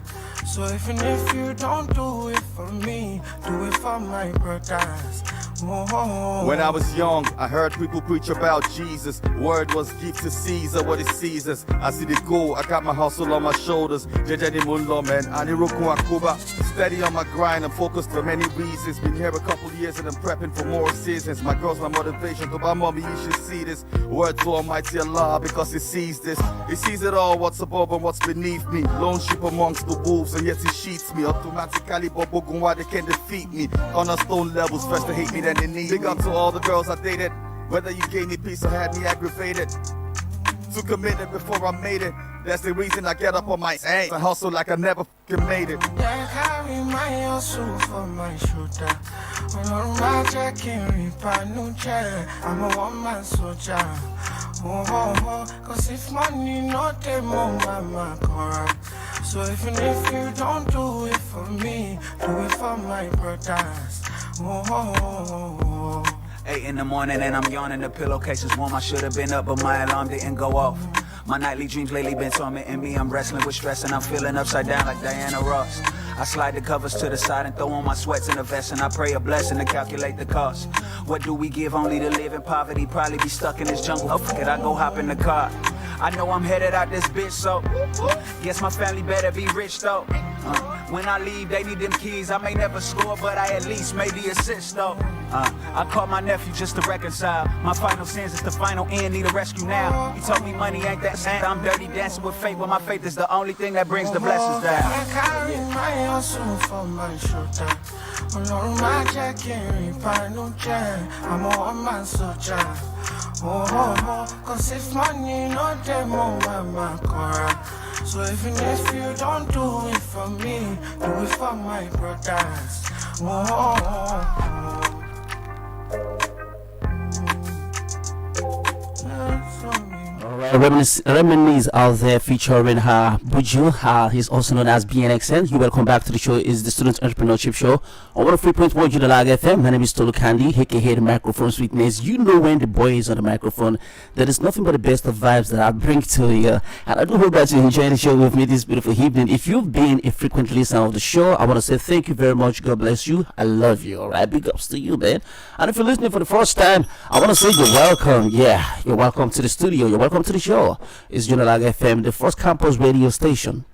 So even if you don't do it for me, do it for my brothers. When I was young, I heard people preach about Jesus. Word was give to Caesar what is Caesar's. I see the goal, I got my hustle on my shoulders. Jejani Mulo, man, Aniroku Akuba. Steady on my grind, I'm focused for many reasons. Been here a couple years and I'm prepping for more seasons. My girl's my motivation, to my mommy, you should see this. Word to Almighty Allah, because He sees this. He sees it all, what's above and what's beneath me. Lone sheep amongst the wolves, and yet He sheets me. Automatically, Bobogunwa, they can't defeat me. Cornerstone levels, first to hate me, then they need. Big up to all the girls I dated. Whether you gave me peace or had me aggravated. Too committed before I made it. That's the reason I get up on my ass. I hustle like I never fucking made it. Yeah, carry my hustle for my shoulder. On my jacket, I'm a one-man soldier. Cause if money not the mama correct. So even if you don't do it for me, do it for my brothers. 8 in the morning and I'm yawning, the pillowcase is warm. I should have been up, but my alarm didn't go off. My nightly dreams lately been tormenting me. I'm wrestling with stress and I'm feeling upside down like Diana Ross. I slide the covers to the side and throw on my sweats in a vest, and I pray a blessing to calculate the cost. What do we give only to live in poverty? Probably be stuck in this jungle. Oh, fuck it, I go hop in the car. I know I'm headed out this bitch, so guess my family better be rich though. When I leave, they need them keys. I may never score, but I at least made the assist though. I called my nephew just to reconcile. My final sins is the final end, need a rescue now. He told me money ain't that sad. I'm dirty dancing with fate, but my faith is the only thing that brings the blessings down. I carry my hustle for my shoulder. Ọlọ́run má jẹ́ kí n rìn ìbànújẹ́. I'm a one-man soldier. Cause if money no demo, mama correct. So even if you don't do it for me, do it for my brothers. Alright, Reminisce out there featuring her Buju. He's also known as BNXN. You welcome back to the show. Is the Student Entrepreneurship Show on 103.1 Unilag FM. My name is Tolu Candy, aka the microphone sweetness. You know when the boy is on the microphone, there is nothing but the best of vibes that I bring to you. And I do hope that you enjoy the show with me this beautiful evening. If you've been a frequent listener of the show, I want to say thank you very much. God bless you. I love you. Alright, big ups to you, man. And if you're listening for the first time, I want to say you're welcome. Yeah, you're welcome to the studio. You're welcome to the show. It's Unilag FM, the first campus radio station.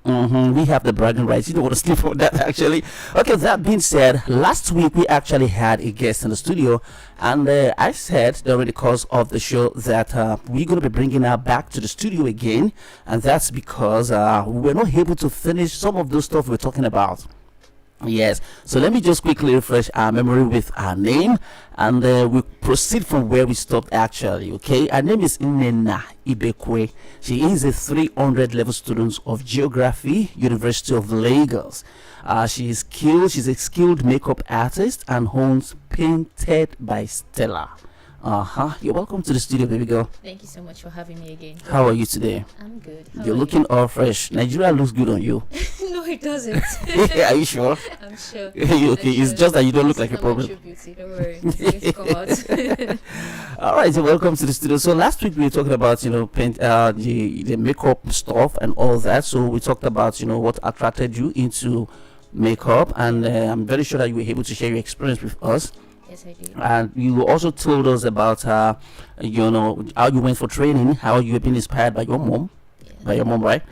We have the bragging rights. You don't want to sleep on that, actually. Okay, that being said, last week we actually had a guest in the studio, and I said during the course of the show that we're going to be bringing her back to the studio again, and that's because we were not able to finish some of those stuff we're talking about. Yes, so let me just quickly refresh our memory with our name, and we proceed from where we stopped actually. Okay, her name is Nena Ibekwe. She is a 300 level student of Geography, University of Lagos. She's a skilled makeup artist and owns Painted by Stella. You're welcome to the studio, baby girl. Thank you so much for having me again. How are you today? I'm good. You're looking all fresh. Nigeria looks good on you. No, it doesn't. Are you sure? I'm sure. Okay, it's just that you don't look like a problem. Beauty. Don't worry. It's come out. All right, so welcome to the studio. So last week we were talking about paint, the makeup stuff and all that. So we talked about what attracted you into makeup, and I'm very sure that you were able to share your experience with us. Yes, I did. And you also told us about how you went for training, how you have been inspired by your mom, right?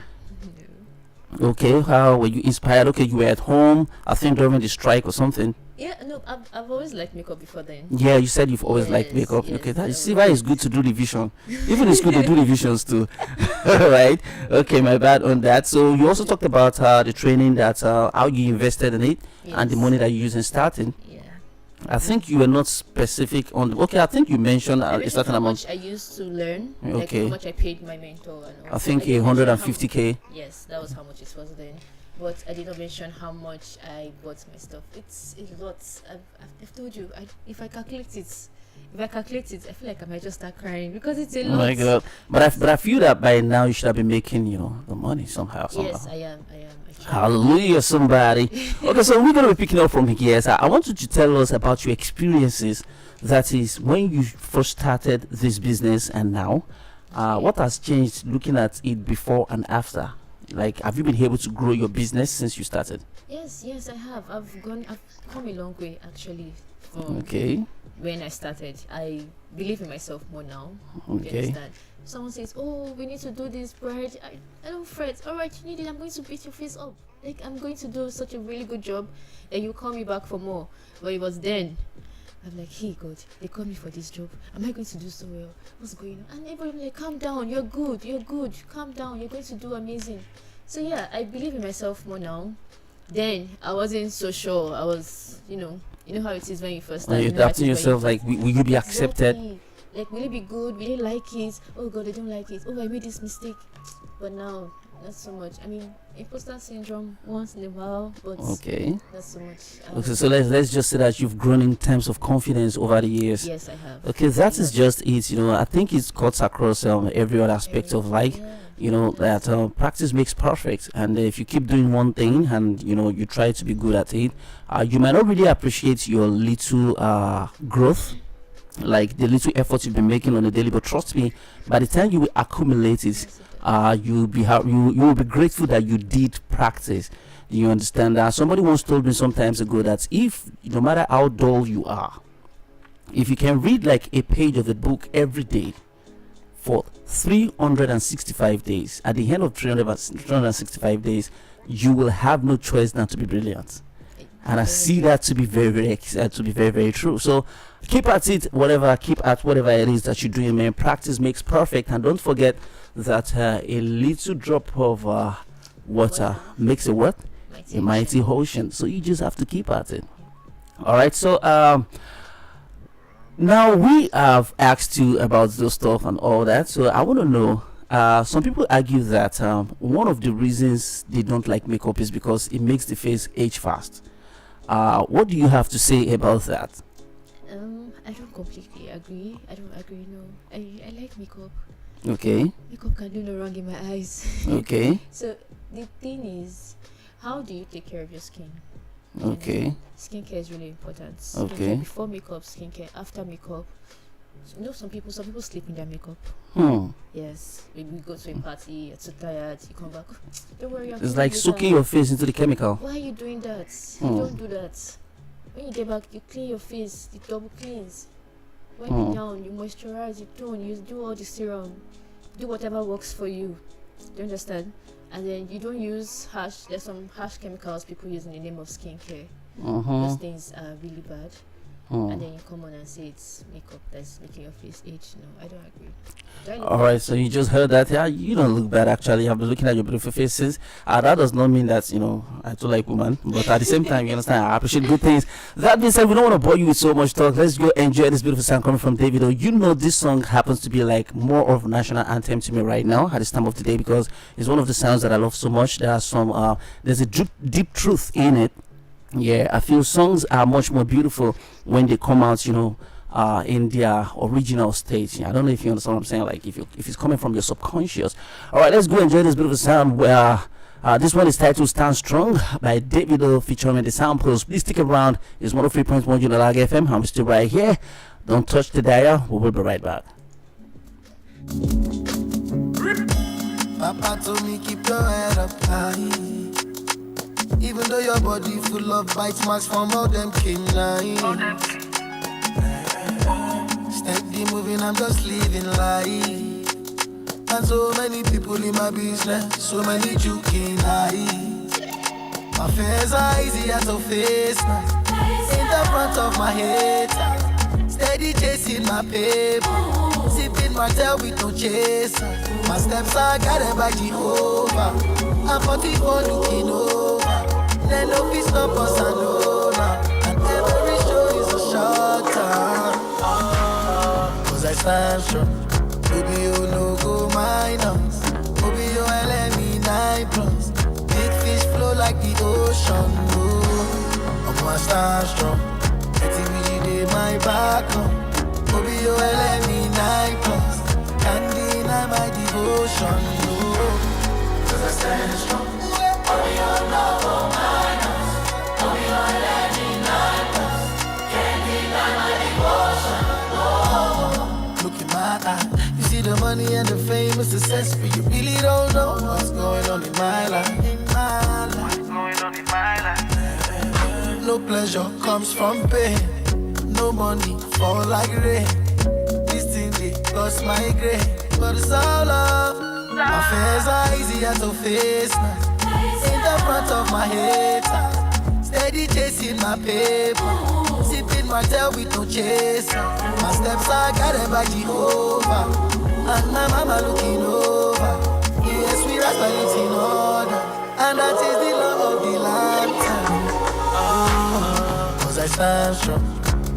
Okay, how were you inspired? Okay, you were at home, I think during the strike or something. Yeah, no, I've always liked makeup before then. Yeah, you said you've always liked makeup. Yes, okay, you see why it's good to do revision. Even it's good to do revisions too. Right? Okay, my bad on that. So you also talked about the training, that how you invested in it, and the money that you used in starting. I think you were not specific on. Okay, I think you mentioned a certain how amount. much I used to learn. Okay. Like how much I paid my mentor. And I think 150k. Yes, that was how much it was then. But I did not mention how much I bought my stuff. It's a lot. I've told you. If I calculate it, I feel like I might just start crying because it's a lot. Oh my god! But I feel that by now you should have been making the money somehow. Yes, I am. Hallelujah, somebody. Okay, so we're going to be picking up from here. So I want you to tell us about your experiences. That is, when you first started this business and now, what has changed looking at it before and after? Like, have you been able to grow your business since you started? Yes, I have. I've come a long way actually. Okay. When I started, I believe in myself more now. Okay. You understand? Someone says, "Oh, we need to do this, bride." I don't fret. All right, you need it. I'm going to beat your face up. Like, I'm going to do such a really good job, and you call me back for more. But it was then I'm like, "Hey God, they called me for this job. Am I going to do so well? What's going on?" And everybody like, "Calm down. You're good. Calm down. You're going to do amazing." So yeah, I believe in myself more now. Then I wasn't so sure. I was, you know how it is when you first start. You're adapting yourself. Like, will you be accepted? Like, will it be good? Will they like it? Oh God, they don't like it. Oh, I made this mistake. But now, not so much. I mean, imposter syndrome once in a while, but Okay. not so much. Okay, so let's just say that you've grown in terms of confidence over the years. Yes, I have. Okay, that is just it. I think it cuts across every other aspect of life. That practice makes perfect, and if you keep doing one thing and you try to be good at it, you might not really appreciate your little growth, like the little effort you've been making on a daily. But trust me, by the time you will accumulate it, you will be grateful that you did practice. You understand that? Somebody once told me some times ago that if no matter how dull you are, if you can read like a page of the book every day for 365 days, at the end of 365 days, you will have no choice than to be brilliant. And I see that to be very true. So keep at it, keep at whatever it is that you're doing, man. Practice makes perfect, and don't forget that a little drop of water makes a what? A mighty ocean. So you just have to keep at it. All right. So now we have asked you about those stuff and all that. So I want to know. Some people argue that one of the reasons they don't like makeup is because it makes the face age fast. What do you have to say about that? I don't completely agree. I don't agree. No, I like makeup. Okay. Makeup can do no wrong in my eyes. Okay. So the thing is, how do you take care of your skin? Okay. Skincare is really important. Okay. Before makeup, skincare. After makeup. So, some people sleep in their makeup. Yes. Maybe we go to a party, you're too tired, you come back. Don't worry. It's like soaking your face into the chemical. Why are you doing that? You don't do that. When you get back, you clean your face, you double cleanse. Wipe it down, you moisturize, you tone, you do all the serum, do whatever works for you. Do you understand? And then you don't use there's some harsh chemicals people use in the name of skincare. Those things are really bad. And then you come on and say it's makeup that's making your face age. No, I don't agree. All right, so you just heard that. Yeah, you don't look bad actually. I've been looking at your beautiful faces. That does not mean that I do like women, but at the same time, you understand, I appreciate good things. That being said, we don't want to bore you with so much talk. Let's go enjoy this beautiful sound coming from Davido. This song happens to be like more of a national anthem to me right now at this time of the day because it's one of the sounds that I love so much. There are some there's a deep truth in it. Yeah, I feel songs are much more beautiful when they come out, in their original state. I don't know if you understand what I'm saying. Like if it's coming from your subconscious. All right, let's go enjoy this beautiful sound. Where this one is titled "Stand Strong" by Davido featuring the Samples. Please stick around. It's 103.1 Unilag FM. I'm still right here. Don't touch the dial. We will be right back. Papa told me keep your head up high. Even though your body full of bite marks from all them canines. Steady moving, I'm just living life. And so many people in my business, so many joking eyes. My fears are easier to face now. In the front of my head, steady chasing my paper. Sipping my tail with no chaser. My steps are guided by Jehovah. I'm 44 looking over. Then no peace, no boss, I know now. And every show is a short time. Cause I stand strong. Baby, you no go minus. Baby, you LME 9+. Big fish flow like the ocean. Oh, I'm a stand strong. ATVG, my back on. Baby, you LME 9+. Can't deny my devotion. Cause I stand strong. Baby, you no go minus. Look in my eye, you see the money and the fame and success, but you really don't know what's going on in my life. What's going on in my life? No pleasure comes from pain. No money fall like rain. This thing they lost my grade, but it's all love. My fears are easier to face now. In the front of my head, steady chasing my paper. Sipping my tail with no chaser. My steps are guided by Jehovah. And my mama looking over. Yes, we rise by it's in order. And that is the law of the lifetime. Cause I stand strong.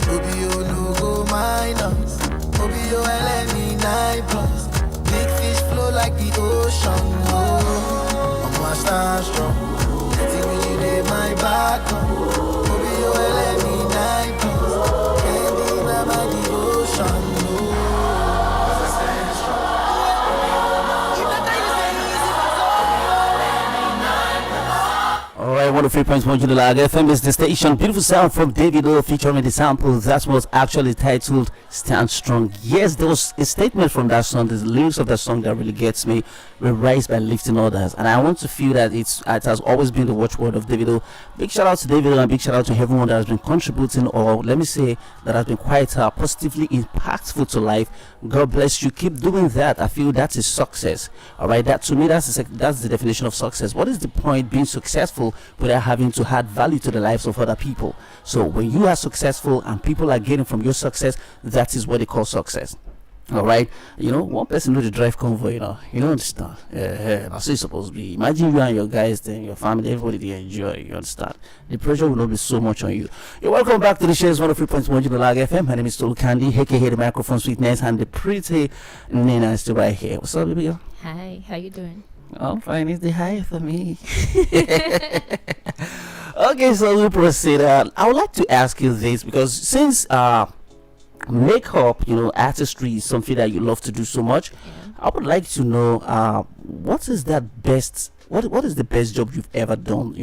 Baby, you no go minus. Baby, you LME 9+. Big fish flow like the ocean. devotion. Oh, I'm my star strong. Letting me lay my back on. Obi, you will let me night. Can't deny my devotion. Alright, 103.1 Unilag FM is the station. Beautiful sound from David O featuring the sample. That was actually titled Stand Strong. Yes, there was a statement from that song. The lyrics of that song that really gets me. We rise by lifting others. And I want to feel that it has always been the watchword of David O. Big shout out to David O and big shout out to everyone that has been contributing, or let me say that has been quite positively impactful to life. God bless you. Keep doing that. I feel that's a success. Alright, that to me that's the definition of success. What is the point being successful without having to add value to the lives of other people? So when you are successful and people are getting from your success, that is what they call success. All right, one person know the drive convoy, you understand. That's it's supposed to be. Imagine you and your guys, then your family, everybody they enjoy. You understand. The pressure will not be so much on you. You're welcome back to the shares 103.1 Unilag FM. My name is Tolu Candy, aka the microphone sweetness, and the pretty Nina is still right here. What's up, baby girl? Hi, how you doing? I'm fine. It's the high for me. Okay, so we'll proceed. I would like to ask you this because since makeup, artistry is something that you love to do so much. I would like to know what is that best. What is the best job you've ever done?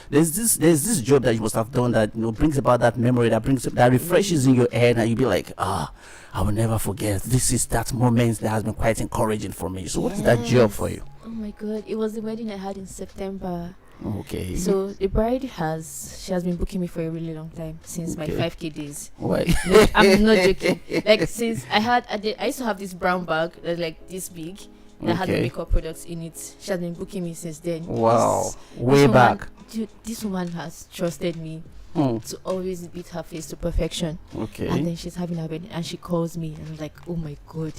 There's this job that you must have done that brings about that memory that refreshes in your head, and you be like, I will never forget. This is that moment that has been quite encouraging for me. So what is that job for you? Oh my God, it was the wedding I had in September. Okay. So the bride she has been booking me for a really long time, since my 5K days. Why? No, I'm not joking. Like since I used to have this brown bag that's like this big that had the makeup products in it. She has been booking me since then. Wow. Way back. Dude, this woman has trusted me to always beat her face to perfection. Okay. And then she's having her wedding and she calls me and I'm like, oh my God,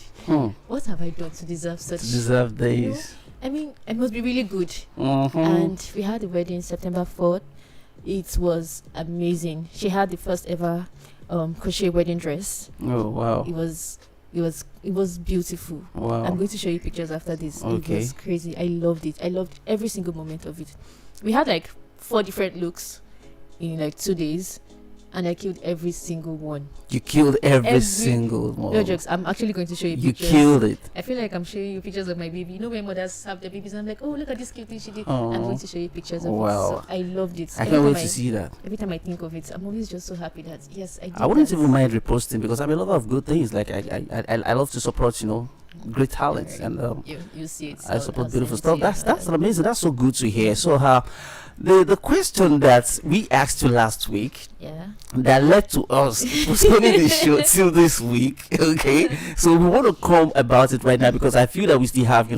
what have I done to deserve such? To deserve this. I mean, it must be really good. And we had the wedding September 4th. It was amazing. She had the first ever crochet wedding dress. Oh wow! It was beautiful. Wow! I'm going to show you pictures after this. Okay. It was crazy. I loved it. I loved every single moment of it. We had like 4 different looks in like 2 days. And I killed every single one. You killed every single one. No jokes. I'm actually going to show you pictures. You killed it. I feel like I'm showing you pictures of my baby. You know when mothers have their babies and I'm like, oh, look at this cute thing she did. I'm going to show you pictures of it. So I loved it. I can't wait to see that. Every time I think of it, I'm always just so happy that, yes, I did. I wouldn't even mind reposting because I'm a lover of good things. Like, I love to support, great talents. And you see it. I support beautiful stuff. That's amazing. That's so good to hear. So, the question that we asked you last week that led to us postponing the show till this week. Okay, so we want to come about it right now because I feel that we still have,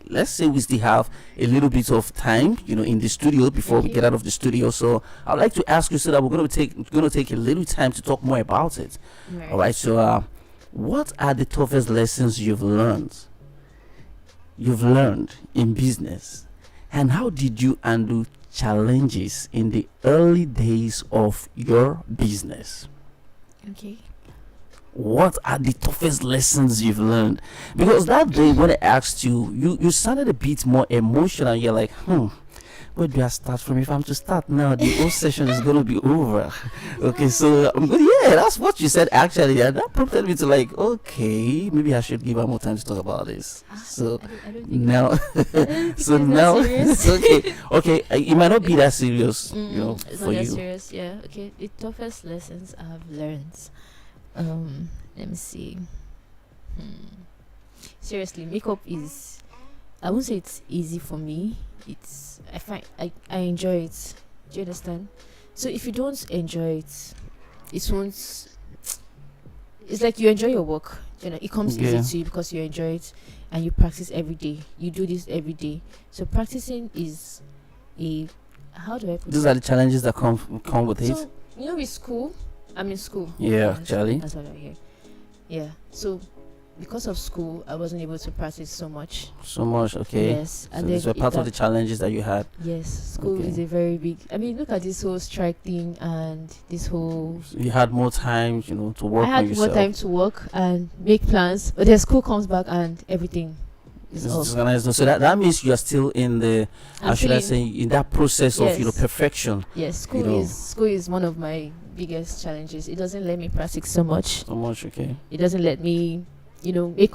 let's say we still have a little bit of time, in the studio before we get out of the studio. So I'd like to ask you so that we're going to take a little time to talk more about it. Right. All right. So, what are the toughest lessons you've learned in business, and how did you handle challenges in the early days of your business? Okay. What are the toughest lessons you've learned? Because that day when I asked you, you sounded a bit more emotional. You're like, where do I start from? If I'm to start now, the whole session is going to be over. Okay, so that's what you said actually, and that prompted me to like, okay, maybe I should give her more time to talk about this. So I don't think now, so now, okay, it might not be that serious, it's for not you. that serious, yeah. Okay, the toughest lessons I've learned. Let me see. Seriously, makeup is, I won't say it's easy for me. I find I enjoy it. Do you understand? So if you don't enjoy it, it won't. It's like you enjoy your work. It comes easy to you because you enjoy it and you practice every day. You do this every day. So practicing is how do I put These are the challenges that come with it. So with school, I'm in school. Yeah, actually. That's what I hear. Yeah. So because of school, I wasn't able to practice so much. Okay. Yes. So these were part of the challenges that you had. Yes. School is a very big. I mean, look at this whole strike thing and this whole. You had more time, to work on yourself. I had more time to work and make plans, but then school comes back and everything It's It's off. disorganized. So that means you are still in the, how should I say, Actually, in that process of yes. perfection. Yes, you know. school is one of my biggest challenges. It doesn't let me practice so much. So much, okay. It doesn't let me, make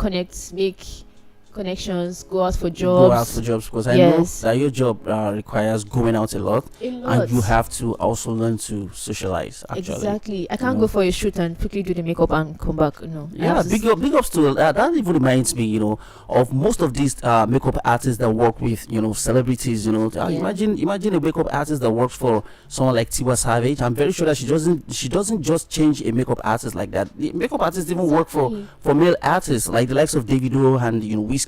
connections, go out for jobs. Go out for jobs, because I know Yes. that your job requires going out a lot, A lot. and you have to also learn to socialize. Actually, Exactly. I can't know. go for a shoot and quickly do the makeup and come back. No. I Yeah, have to big ups to that. Even reminds me, of most of these makeup artists that work with, celebrities. Yeah. Imagine a makeup artist that works for someone like Tiwa Savage. I'm very sure that she doesn't just change a makeup artist like that. The makeup artists even work for male artists like the likes of Davido and Wizkid.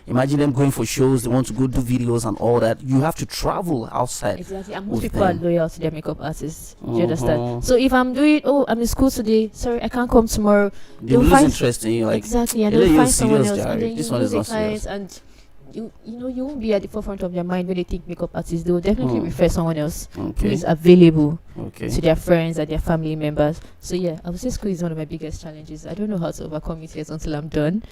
Imagine them going for shows. They want to go do videos and all that. You have to travel outside. Exactly, and most with people them. are loyal to their makeup artists. Do you Mhm. understand? So if I'm doing, I'm in school today, sorry, I can't come tomorrow. They will lose interest in you. Like, exactly, and "Hey, they'll you're find someone serious, else, and Jerry. then This you one lose is the not serious." clients, and you won't be at the forefront of their mind when they think makeup artists. They will definitely refer someone else who Okay. is available Okay. to their friends and their family members. So yeah, I would say school is one of my biggest challenges. I don't know how to overcome it yet until I'm done.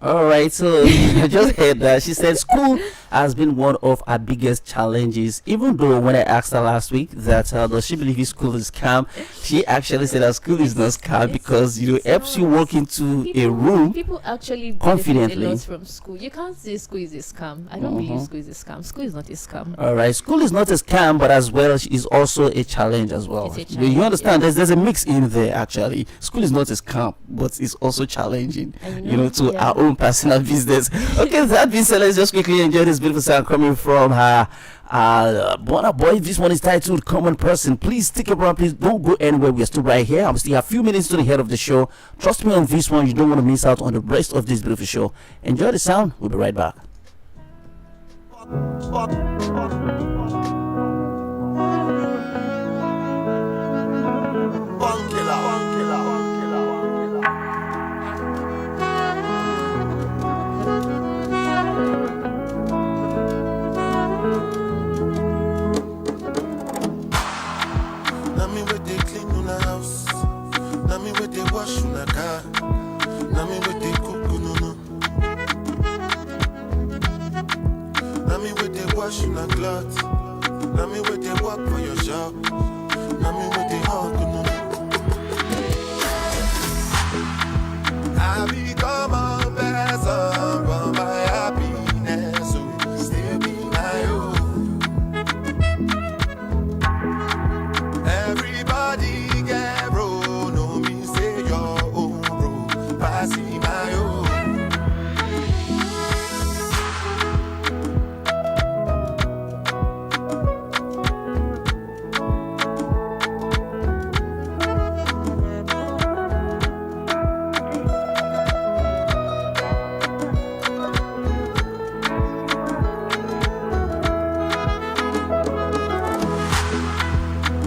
All right, so you just heard that. She said school has been one of her biggest challenges. Even though when I asked her last week that does she believe school is scam, she actually said that school is not scam because it helps you walk into a room People actually benefit confidently. a lot from school. You can't say school is a scam. I don't believe school is a scam. School is not a scam. All right, school is not a scam, but as well is also a challenge as well. It's a You challenge, understand? There's a mix in there actually. School is not a scam, but it's also challenging. To our own personal business. Okay, that being said, let's just quickly enjoy this beautiful sound coming from her. Bonner Boy, this one is titled Common Person. Please stick around, please don't go anywhere. We are still right here. I'm still a few minutes to the head of the show. Trust me on this one, you don't want to miss out on the rest of this beautiful show. Enjoy the sound, we'll be right back. Now me with they clean on the house. Now me with they wash on the car. Now me with they cook no no. Now me with they wash on the clothes. Now me with they work for your shop. Now me with they hug no no. I become a person for my happiness. So still be my own. Everybody get bro, no me say your own bro, passing my own.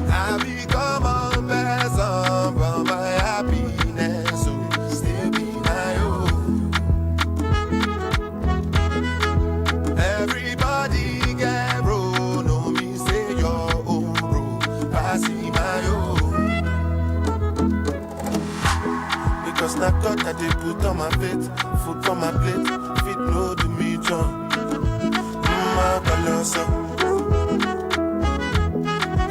I become a person for my happiness, so still be my own. Everybody get bro, no me say your own bro, passing my own. Because na God that they put on my plate, food on my plate, fit no do me John. My colossal.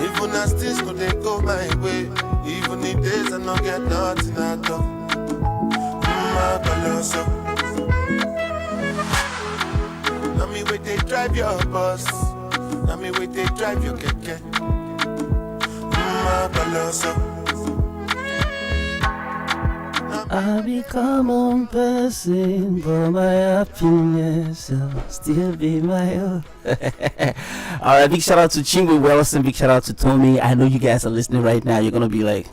Even as things no they go my way, even in days I no get nothing at all. My colossal. Now me wait they drive your bus, now me wait they drive your keke. My colossal. I become a person, but my happiness will still be my own. Alright, big shout out to Chingwe Wilson, big shout out to Tommy. I know you guys are listening right now. You're gonna be like,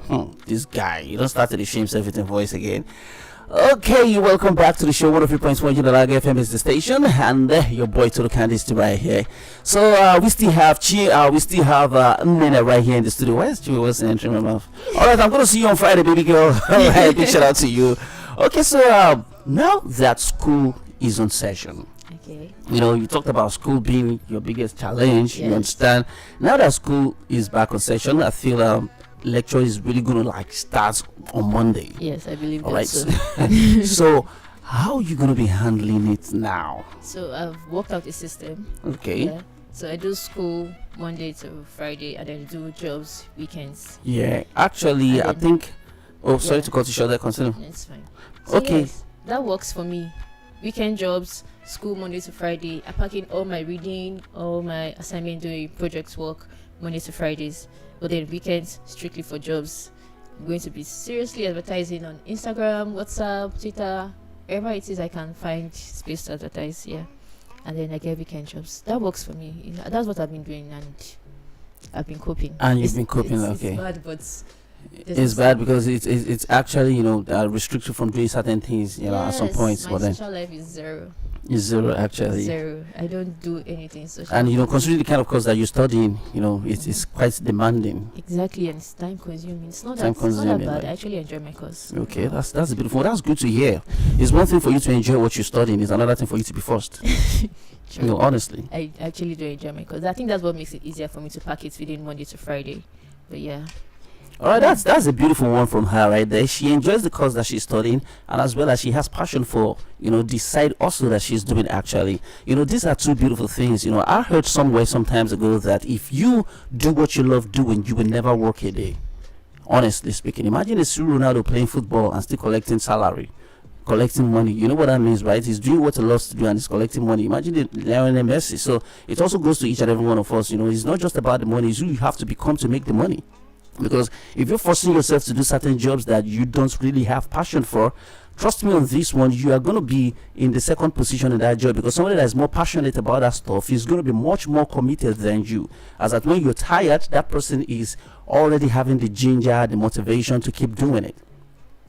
this guy, you don't start to the shame self in voice again. Okay, welcome back to the show. 103.1 Unilag FM is the station, and your boy Toto Candy is still right here. So we still have Nene right here in the studio. Why is Chi Wilson entering my mouth? All right, I'm gonna see you on Friday, baby girl. All right, big shout out to you. Okay, so now that school is on session. Okay. You talked about school being your biggest challenge. Yes. You understand? Now that school is back on session, I feel lecture is really gonna start on Monday. Yes, I believe all that. right. So. So How are you going to be handling it now? So I've worked out a system. Okay. Yeah. So I do school Monday to Friday, and then do jobs weekends. Yeah, actually, I think. Oh, sorry to cut you short. There, continue. It's fine. So Okay. yes, that works for me. Weekend jobs, school Monday to Friday. I pack in all my reading, all my assignment, doing projects work Monday to Fridays. But then weekends strictly for jobs. I'm going to be seriously advertising on Instagram, WhatsApp, Twitter, wherever it is I can find space to advertise. Yeah, and then I get weekend jobs. That works for me. You know, that's what I've been doing, and I've been coping. And you've been coping, it's okay. bad, but It's bad because it's actually, you know, restricted from doing certain things, you know, at some points. My But then social life is zero. it's zero actually. Zero. I don't do anything social. And you know, considering the kind of course that you're studying, you know, it's quite demanding. Exactly, and it's time consuming. It's not Time that, it's not that consuming, bad. like- I actually enjoy my course. Okay, that's beautiful. That's good to hear. It's one thing for you to enjoy what you're studying. It's another thing for you to be first. You know, honestly. I actually do enjoy my course. I think that's what makes it easier for me to pack it within Monday to Friday. But yeah. All right, that's a beautiful one from her right there. She enjoys the course that she's studying, and as well as she has passion for, you know, the side also that she's doing actually. You know, these are two beautiful things. You know, I heard somewhere some times ago that if you do what you love doing, you will never work a day. Honestly speaking, imagine a Sue Ronaldo playing football and still collecting salary, collecting money. You know what that means, right? He's doing what he loves to do and he's collecting money. Imagine the Lionel Messi. So it also goes to each and every one of us. You know, it's not just about the money; it's who you have to become to make the money. Because if you're forcing yourself to do certain jobs that you don't really have passion for, trust me on this one, you are going to be in the second position in that job, because somebody that is more passionate about that stuff is going to be much more committed than you. As that when you're tired, that person is already having the ginger, the motivation to keep doing it.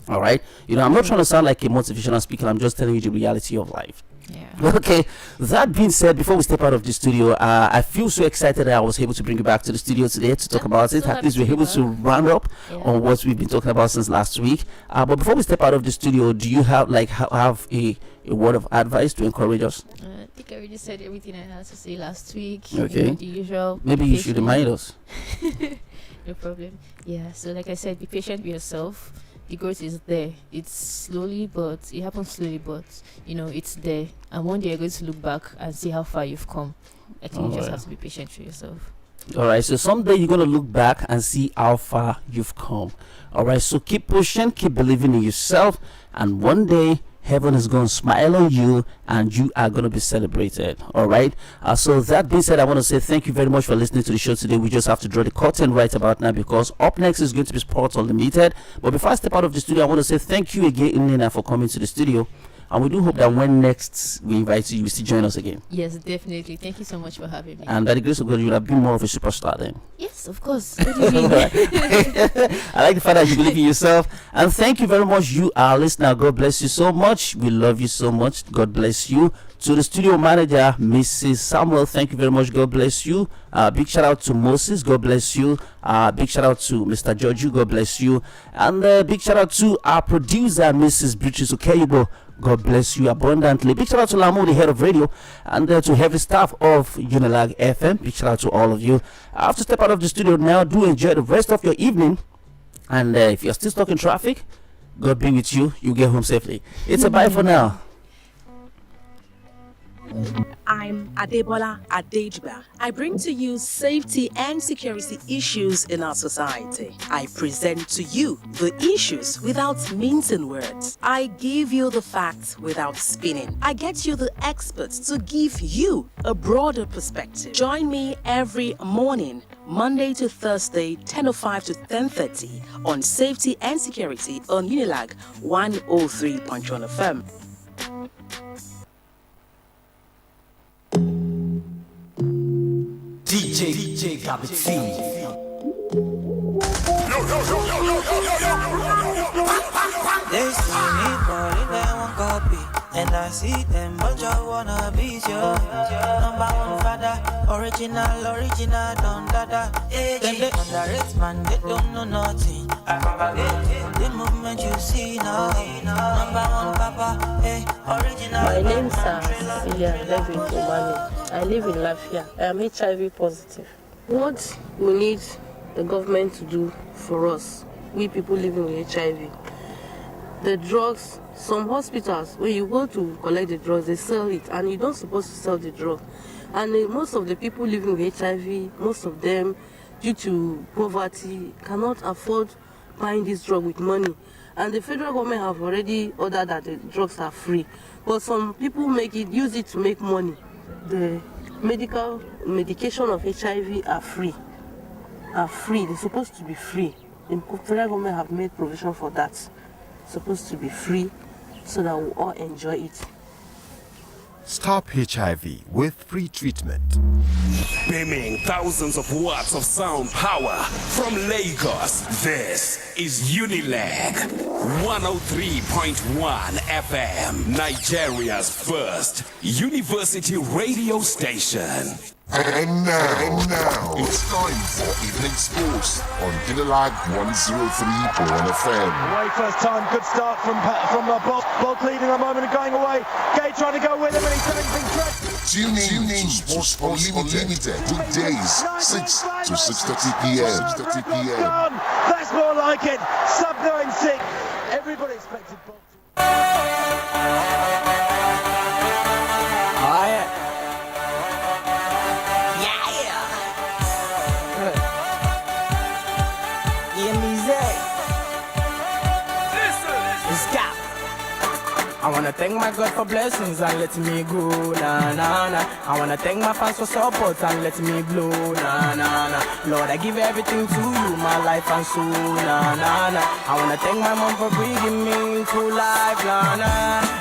All right, you know, I'm not trying to sound like a motivational speaker. I'm just telling you the reality of life. Yeah. Okay, that being said, before we step out of the studio, I feel so excited that I was able to bring you back to the studio today to talk about it. At least we're able to round up on what we've been talking about since last week. But before we step out of the studio, do you have have a word of advice to encourage us? I think I already said everything I had to say last week. Okay. You know, the usual. Maybe you should remind us. No problem. Yeah. So like I said, be patient with yourself. The growth is there. It's slowly, but it happens slowly, but you know it's there. And one day you're going to look back and see how far you've come. I think you just have to be patient for yourself. All right, so someday you're going to look back and see how far you've come. All right, so keep pushing, keep believing in yourself, and one day heaven is going to smile on you and you are going to be celebrated. All right, so that being said, I want to say thank you very much for listening to the show today. We just have to draw the curtain right about now, because up next is going to be Sports Unlimited. But before I step out of the studio, I want to say thank you again, Nina, for coming to the studio. And we do hope that when next we invite you, you will still join us again. Yes, definitely. Thank you so much for having me. And by the grace of God, you will have been more of a superstar then. Yes, of course. What do you mean? I like the fact that you believe in yourself. And thank you very much, you our listener. God bless you so much. We love you so much. God bless you. To the studio manager, Mrs. Samuel, thank you very much. God bless you. Big shout out to Moses. God bless you. Big shout out to Mr. Georgiou. God bless you. And big shout out to our producer, Mrs. Beatrice Okeyubo. God bless you abundantly. Big shout out to Lamo, the head of radio, and to every staff of Unilag FM. Big shout out to all of you. I have to step out of the studio now. Do enjoy the rest of your evening. And if you're still stuck in traffic, God be with you. You get home safely. It's a bye for now. I'm Adebola Adejiba. I bring to you safety and security issues in our society. I present to you the issues without mincing words. I give you the facts without spinning. I get you the experts to give you a broader perspective. Join me every morning, Monday to Thursday, 10:05 to 10:30 on safety and security on Unilag 103.1 FM. DJ Gabby. They see me calling them one copy, and I see them bunch of wannabes, yo. Number one father, original, don dada. Them they underrate, man, they don't know nothing. The movement you see now, number one papa, original. My name is Cecilia David Omani. I live in Lafia. I am HIV positive. What we need the government to do for us, we people living with HIV, the drugs some hospitals, when you go to collect the drugs, they sell it, and you don't supposed to sell the drug. And most of the people living with HIV, most of them, due to poverty, cannot afford buying this drug with money. And the federal government have already ordered that the drugs are free. But some people use it to make money. The medication of HIV are free. They're supposed to be free. The federal government have made provision for that. It's supposed to be free so that we all enjoy it. Stop HIV with free treatment. Beaming thousands of watts of sound power from Lagos, this is Unilag 103.1 FM, Nigeria's first university radio station. And now, it's time for evening sports on Unilag 103.1 FM. Away first time, good start from Bolt leading a moment and going away. Gay trying to go with him and he's doing big threat. Tune in to Sports Unlimited, weekdays 6 to 6:30 p.m. That's more like it. Sub 9-6. Everybody expected Bolt. I wanna thank my God for blessings and letting me go, na na na. I wanna thank my fans for support and letting me blow, na na na. Lord, I give everything to you, my life and soul, na na na. I wanna thank my mom for bringing me into life, na na.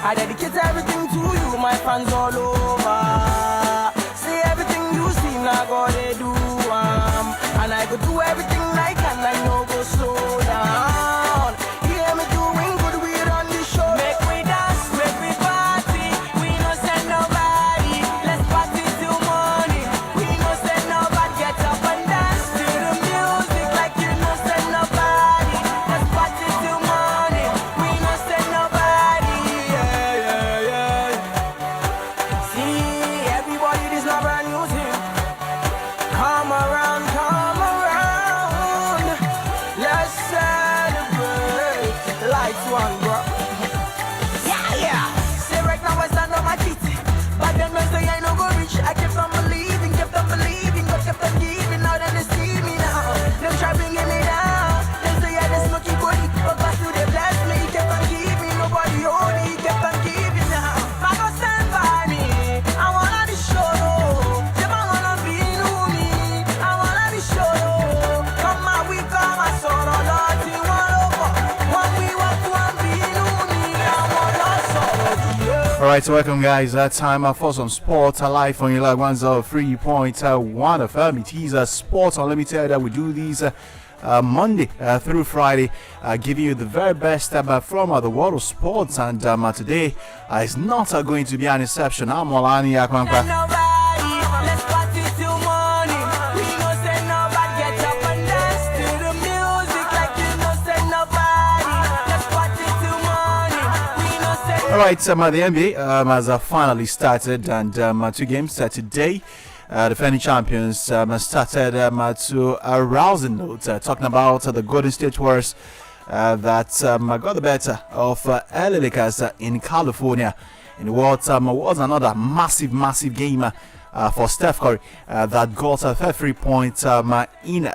I dedicate everything to you, my fans all over. See everything you see, now God they do, and I go do everything I can, I know go slow down. Hear me doing good, we on the show. Make we dance, make we party. We no send nobody. Let's party till morning. We no send nobody. Get up and dance to the music like you no send nobody. Let's party till morning. We no send nobody. Yeah, yeah, yeah. See, everybody, this not brand new thing. Come around, come around. Let's celebrate. Lights one, bro. Yeah, yeah. Say right now I stand on my feet. But then when say I no go reach, I kept on believing, God kept on giving. Now then they see me now. Them try bringing me down. Them say I just smoky body, but God still they bless me. He kept on giving, nobody hold me. He kept on giving now. I go stand by me. I wanna be sure. Them I wanna be new me. I wanna be sure. Come on, we come, I saw the Lord, he want over. When we walk, one be new me. I wanna sorrow, yeah. Alright, so welcome guys. Time for some sports live on Unilag 103.1 FM. It is Sports Unlimited. We do these Monday through Friday, giving you the very best from the world of sports. And today is not going to be an exception. I'm Olani Akwankwa. Let's party till morning. We no send nobody. Get up and dance to the music like you no send nobody. Let's party till morning. We no send. Alright, the NBA has finally started, and 2 games today. The defending champions started to a rousing note, talking about the Golden State Warriors that got the better of LA Lakers in California in what was another massive game for Steph Curry that got 33 points in